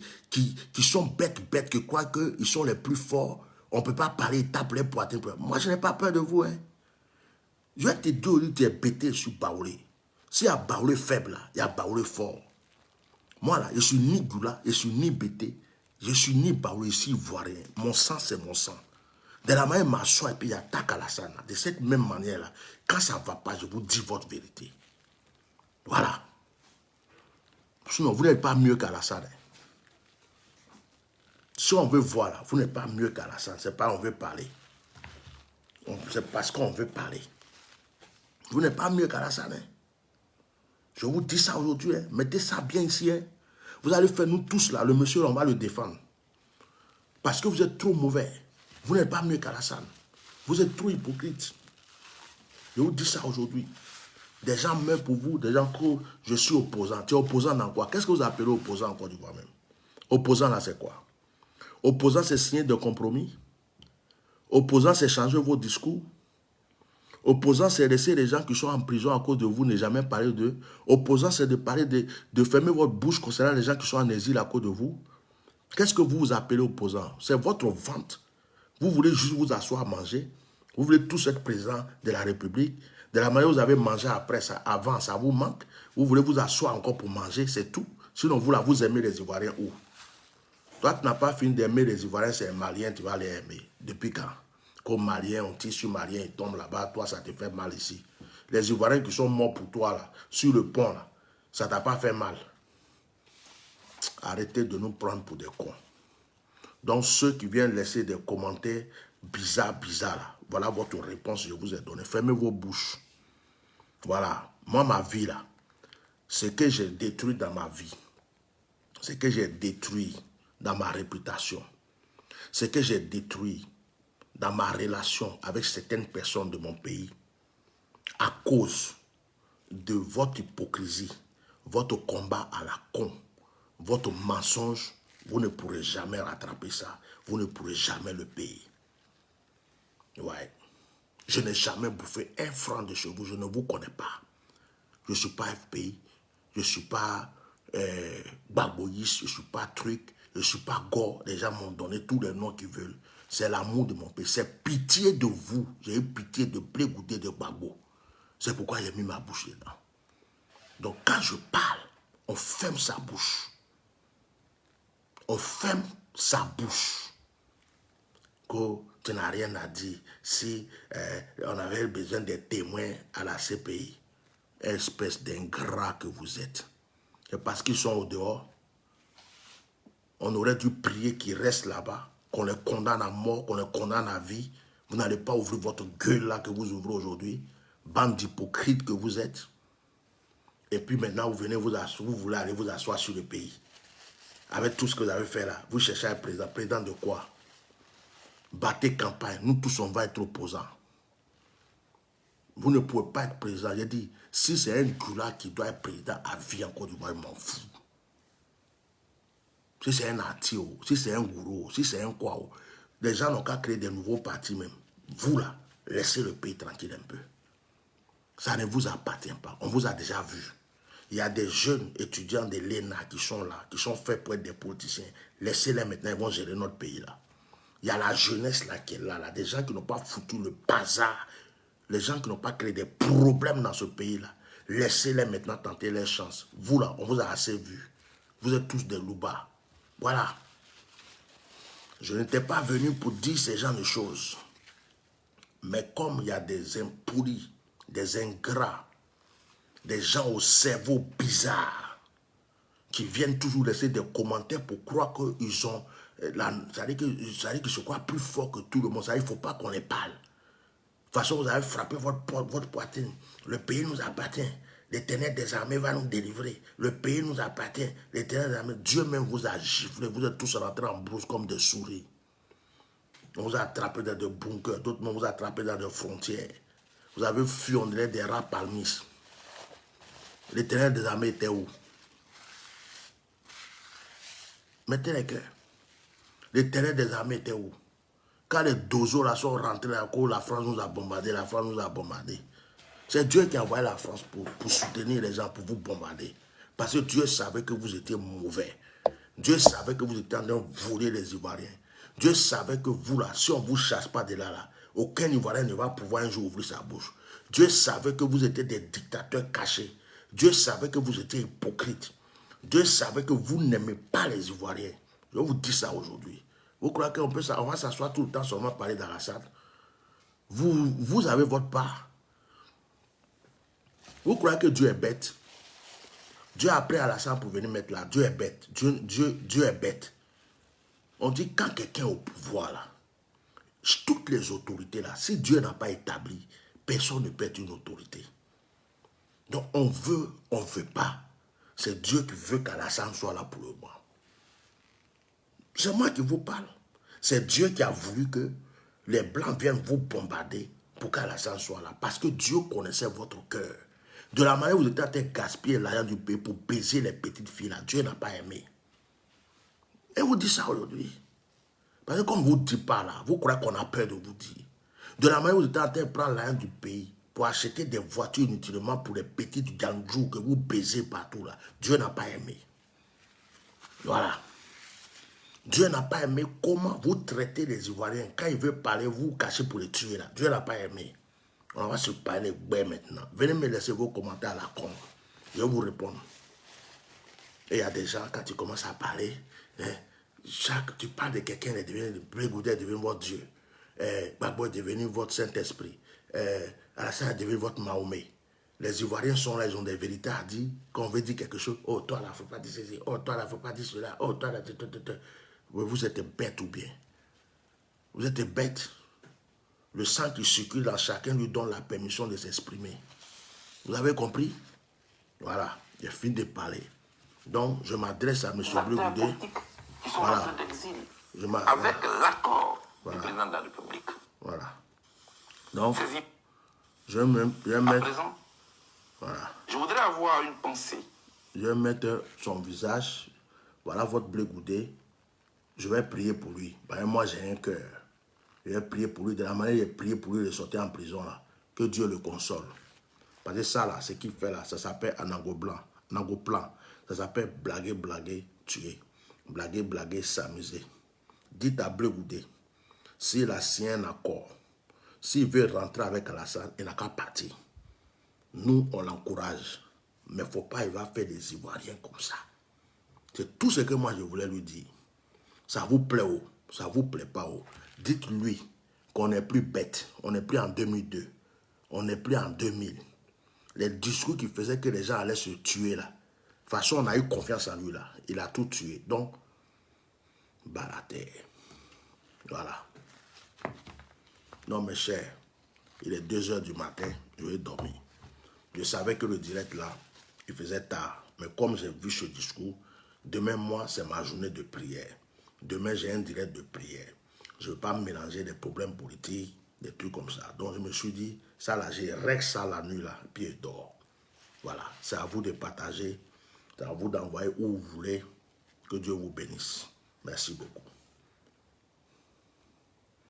sont bêtes, qui croient qu'ils sont les plus forts? On ne peut pas parler, ils tapent les poitrines. Moi, je n'ai pas peur de vous. Hein. Je vais te dire, tu es bêté sur Baoulé. S'il y a Baoulé faible, là, il y a Baoulé fort. Moi, là, je suis ni Goula, je suis ni bêté. Je suis ni Baoulé, je suis ivoirien. Mon sang, c'est mon sang. De la manière, il m'assoit et puis il attaque Alassane. De cette même manière-là, quand ça ne va pas, je vous dis votre vérité. Voilà. Sinon, vous n'êtes pas mieux qu'Alassane. Si on veut voir, là, vous n'êtes pas mieux qu'Alassane. Ce n'est pas qu'on veut parler. C'est parce qu'on veut parler. Vous n'êtes pas mieux qu'Alassane. Hein. Je vous dis ça aujourd'hui. Hein. Mettez ça bien ici. Hein. Vous allez faire nous tous là. Le monsieur, on va le défendre. Parce que vous êtes trop mauvais. Vous n'êtes pas mieux qu'Alassane. Vous êtes trop hypocrite. Je vous dis ça aujourd'hui. Des gens meurent pour vous, des gens que je suis opposant. Tu es opposant dans quoi? Qu'est-ce que vous appelez opposant en Côte d'Ivoire même? Opposant là, c'est quoi? Opposant, c'est signer de compromis. Opposant, c'est changer vos discours. Opposant, c'est laisser les gens qui sont en prison à cause de vous, ne jamais parler d'eux. Opposant, c'est de parler de fermer votre bouche concernant les gens qui sont en exil à cause de vous. Qu'est-ce que vous appelez opposant? C'est votre vente. Vous voulez juste vous asseoir à manger. Vous voulez tous être président de la République. De la manière où vous avez mangé après ça, avant, ça vous manque. Vous voulez vous asseoir encore pour manger, c'est tout. Sinon, vous, là, vous aimez les Ivoiriens où? Toi, tu n'as pas fini d'aimer les Ivoiriens, c'est un Malien, tu vas les aimer. Depuis quand? Comme Malien, un tissu malien, il tombe là-bas, toi, ça te fait mal ici. Les Ivoiriens qui sont morts pour toi, là, sur le pont, là, ça t'a pas fait mal. Arrêtez de nous prendre pour des cons. Donc, ceux qui viennent laisser des commentaires bizarres, là, voilà votre réponse que je vous ai donnée. Fermez vos bouches. Voilà. Moi, ma vie, là, ce que j'ai détruit dans ma vie, ce que j'ai détruit dans ma réputation, ce que j'ai détruit dans ma relation avec certaines personnes de mon pays, à cause de votre hypocrisie, votre combat à la con, votre mensonge, vous ne pourrez jamais rattraper ça. Vous ne pourrez jamais le payer. Ouais. Je n'ai jamais bouffé un franc de chez vous. Je ne vous connais pas. Je ne suis pas FPI. Je ne suis pas baboïste. Je ne suis pas truc. Je ne suis pas gore. Les gens m'ont donné tous les noms qu'ils veulent. C'est l'amour de mon pays. C'est pitié de vous. J'ai eu pitié de Blé Goudé de Gbagbo. C'est pourquoi j'ai mis ma bouche dedans. Donc quand je parle, on ferme sa bouche. On ferme sa bouche. Que tu n'as rien à dire. Si on avait besoin des témoins à la CPI, espèce d'ingrat que vous êtes. Et parce qu'ils sont au dehors, on aurait dû prier qu'ils restent là-bas, qu'on les condamne à mort, qu'on les condamne à vie. Vous n'allez pas ouvrir votre gueule là que vous ouvrez aujourd'hui. Bande d'hypocrites que vous êtes. Et puis maintenant, vous venez vous voulez aller vous asseoir sur le pays. Avec tout ce que vous avez fait là, vous cherchez un président. Président de quoi? Battez campagne. Nous tous, on va être opposants. Vous ne pouvez pas être président. J'ai dit, si c'est un Gula qui doit être président à vie en Côte d'Ivoire, je m'en fous. Si c'est un Atio, si c'est un Gourou, si c'est un Kwao, les gens n'ont qu'à créer des nouveaux partis même. Vous là, laissez le pays tranquille un peu. Ça ne vous appartient pas. On vous a déjà vu. Il y a des jeunes étudiants de l'ENA qui sont là, qui sont faits pour être des politiciens. Laissez-les maintenant, ils vont gérer notre pays là. Il y a la jeunesse là qui est là, des gens qui n'ont pas foutu le bazar, les gens qui n'ont pas créé des problèmes dans ce pays là. Laissez-les maintenant tenter leur chance. Vous là, on vous a assez vu. Vous êtes tous des loupards. Voilà. Je n'étais pas venu pour dire ces genres de choses. Mais comme il y a des impolis, des ingrats, des gens au cerveau bizarre qui viennent toujours laisser des commentaires pour croire qu'ils ont... Ça veut dire qu'ils se croient plus forts que tout le monde. Ça veut dire qu'il ne faut pas qu'on les parle. De toute façon, vous avez frappé votre poitrine. Le pays nous appartient. L'Éternel des armées va nous délivrer. Le pays nous appartient. L'Éternel des armées, Dieu même vous a giflé. Vous êtes tous rentrés en brousse comme des souris. On vous a attrapé dans des bunkers. D'autres vous ont attrapé dans des frontières. Vous avez fui, on dirait des rats palmistes. L'Éternel des armées était où? Mettez les cœurs. L'Éternel des armées était où? Quand les dozos là sont rentrés à cause, la France nous a bombardé, la France nous a bombardé. C'est Dieu qui a envoyé la France pour soutenir les gens, pour vous bombarder. Parce que Dieu savait que vous étiez mauvais. Dieu savait que vous étiez en train de voler les Ivoiriens. Dieu savait que vous là, si on ne vous chasse pas de là, aucun Ivoirien ne va pouvoir un jour ouvrir sa bouche. Dieu savait que vous étiez des dictateurs cachés. Dieu savait que vous étiez hypocrites. Dieu savait que vous n'aimez pas les Ivoiriens. Je vous dis ça aujourd'hui. Vous croyez qu'on va s'asseoir tout le temps seulement parler dans la salle? Vous avez votre part. Vous croyez que Dieu est bête? Dieu a appelé Alassane pour venir mettre là. Dieu est bête. Dieu est bête. On dit quand quelqu'un est au pouvoir là, toutes les autorités là, si Dieu n'a pas établi, personne ne peut être une autorité. Donc on veut pas. C'est Dieu qui veut qu'Alassane soit là pour le moment. C'est moi qui vous parle. C'est Dieu qui a voulu que les Blancs viennent vous bombarder pour qu'Alassane soit là. Parce que Dieu connaissait votre cœur. De la manière où vous êtes en train de gaspiller l'argent du pays pour baiser les petites filles là, Dieu n'a pas aimé. Et vous dites ça aujourd'hui. Parce que comme vous ne dites pas là, vous croyez qu'on a peur de vous dire. De la manière où vous êtes en train de prendre l'argent du pays pour acheter des voitures inutilement pour les petites ganjous que vous baisez partout là. Dieu n'a pas aimé. Voilà. Dieu n'a pas aimé comment vous traitez les Ivoiriens. Quand il veut parler, vous vous cachez pour les tuer là. Dieu n'a pas aimé. On va se parler maintenant. Venez me laisser vos commentaires à la con. Je vais vous répondre. Et il y a des gens, quand tu commences à parler, tu parles de quelqu'un, il devient Blé Goudé, devient votre Dieu. Gbagbo est devenu votre Saint-Esprit. Alassane est devenu votre Mahomet. Les Ivoiriens sont là, ils ont des vérités à dire. Quand on veut dire quelque chose, oh toi là, il ne faut pas dire ceci, oh toi là, il ne faut pas dire cela, oh toi là, vous êtes bête ou bien. Vous êtes bête. Le sang qui circule dans chacun lui donne la permission de s'exprimer. Vous avez compris? Voilà, j'ai fini de parler. Donc, je m'adresse à M. Blé Goudé. Qui sont rentrés d'exil avec l'accord du président de la République. Voilà. Donc, je vais à mettre... présent, voilà. Je voudrais avoir une pensée. Je vais mettre son visage. Voilà votre Blé Goudé. Je vais prier pour lui. Parce que moi, j'ai un cœur. Je vais prier pour lui. De la manière j'ai prié pour lui de sortir en prison là. Que Dieu le console. Parce que ça là, ce qu'il fait là, ça s'appelle Anango Blanc. Anango Plan. Ça s'appelle blaguer, blaguer, tuer. Blaguer, blaguer, s'amuser. Dites à Blé Goudé, s'il a signé un accord, s'il veut rentrer avec Alassane, il n'a qu'à partir. Nous, on l'encourage. Mais il ne faut pas, il va faire des Ivoiriens comme ça. C'est tout ce que moi je voulais lui dire. Ça vous plaît ou ça vous plaît pas ou. Dites-lui qu'on n'est plus bête. On n'est plus en 2002. On n'est plus en 2000. Les discours qui faisaient que les gens allaient se tuer là. De toute façon, on a eu confiance en lui là. Il a tout tué. Donc, bah la terre. Voilà. Non, mes chers, il est 2 h du matin. Je vais dormir. Je savais que le direct là, il faisait tard. Mais comme j'ai vu ce discours, demain, moi, c'est ma journée de prière. Demain, j'ai un direct de prière. Je ne veux pas mélanger des problèmes politiques, des trucs comme ça. Donc, je me suis dit, ça là, j'ai règle ça la nuit là, puis je dors. Voilà, c'est à vous de partager, c'est à vous d'envoyer où vous voulez. Que Dieu vous bénisse. Merci beaucoup.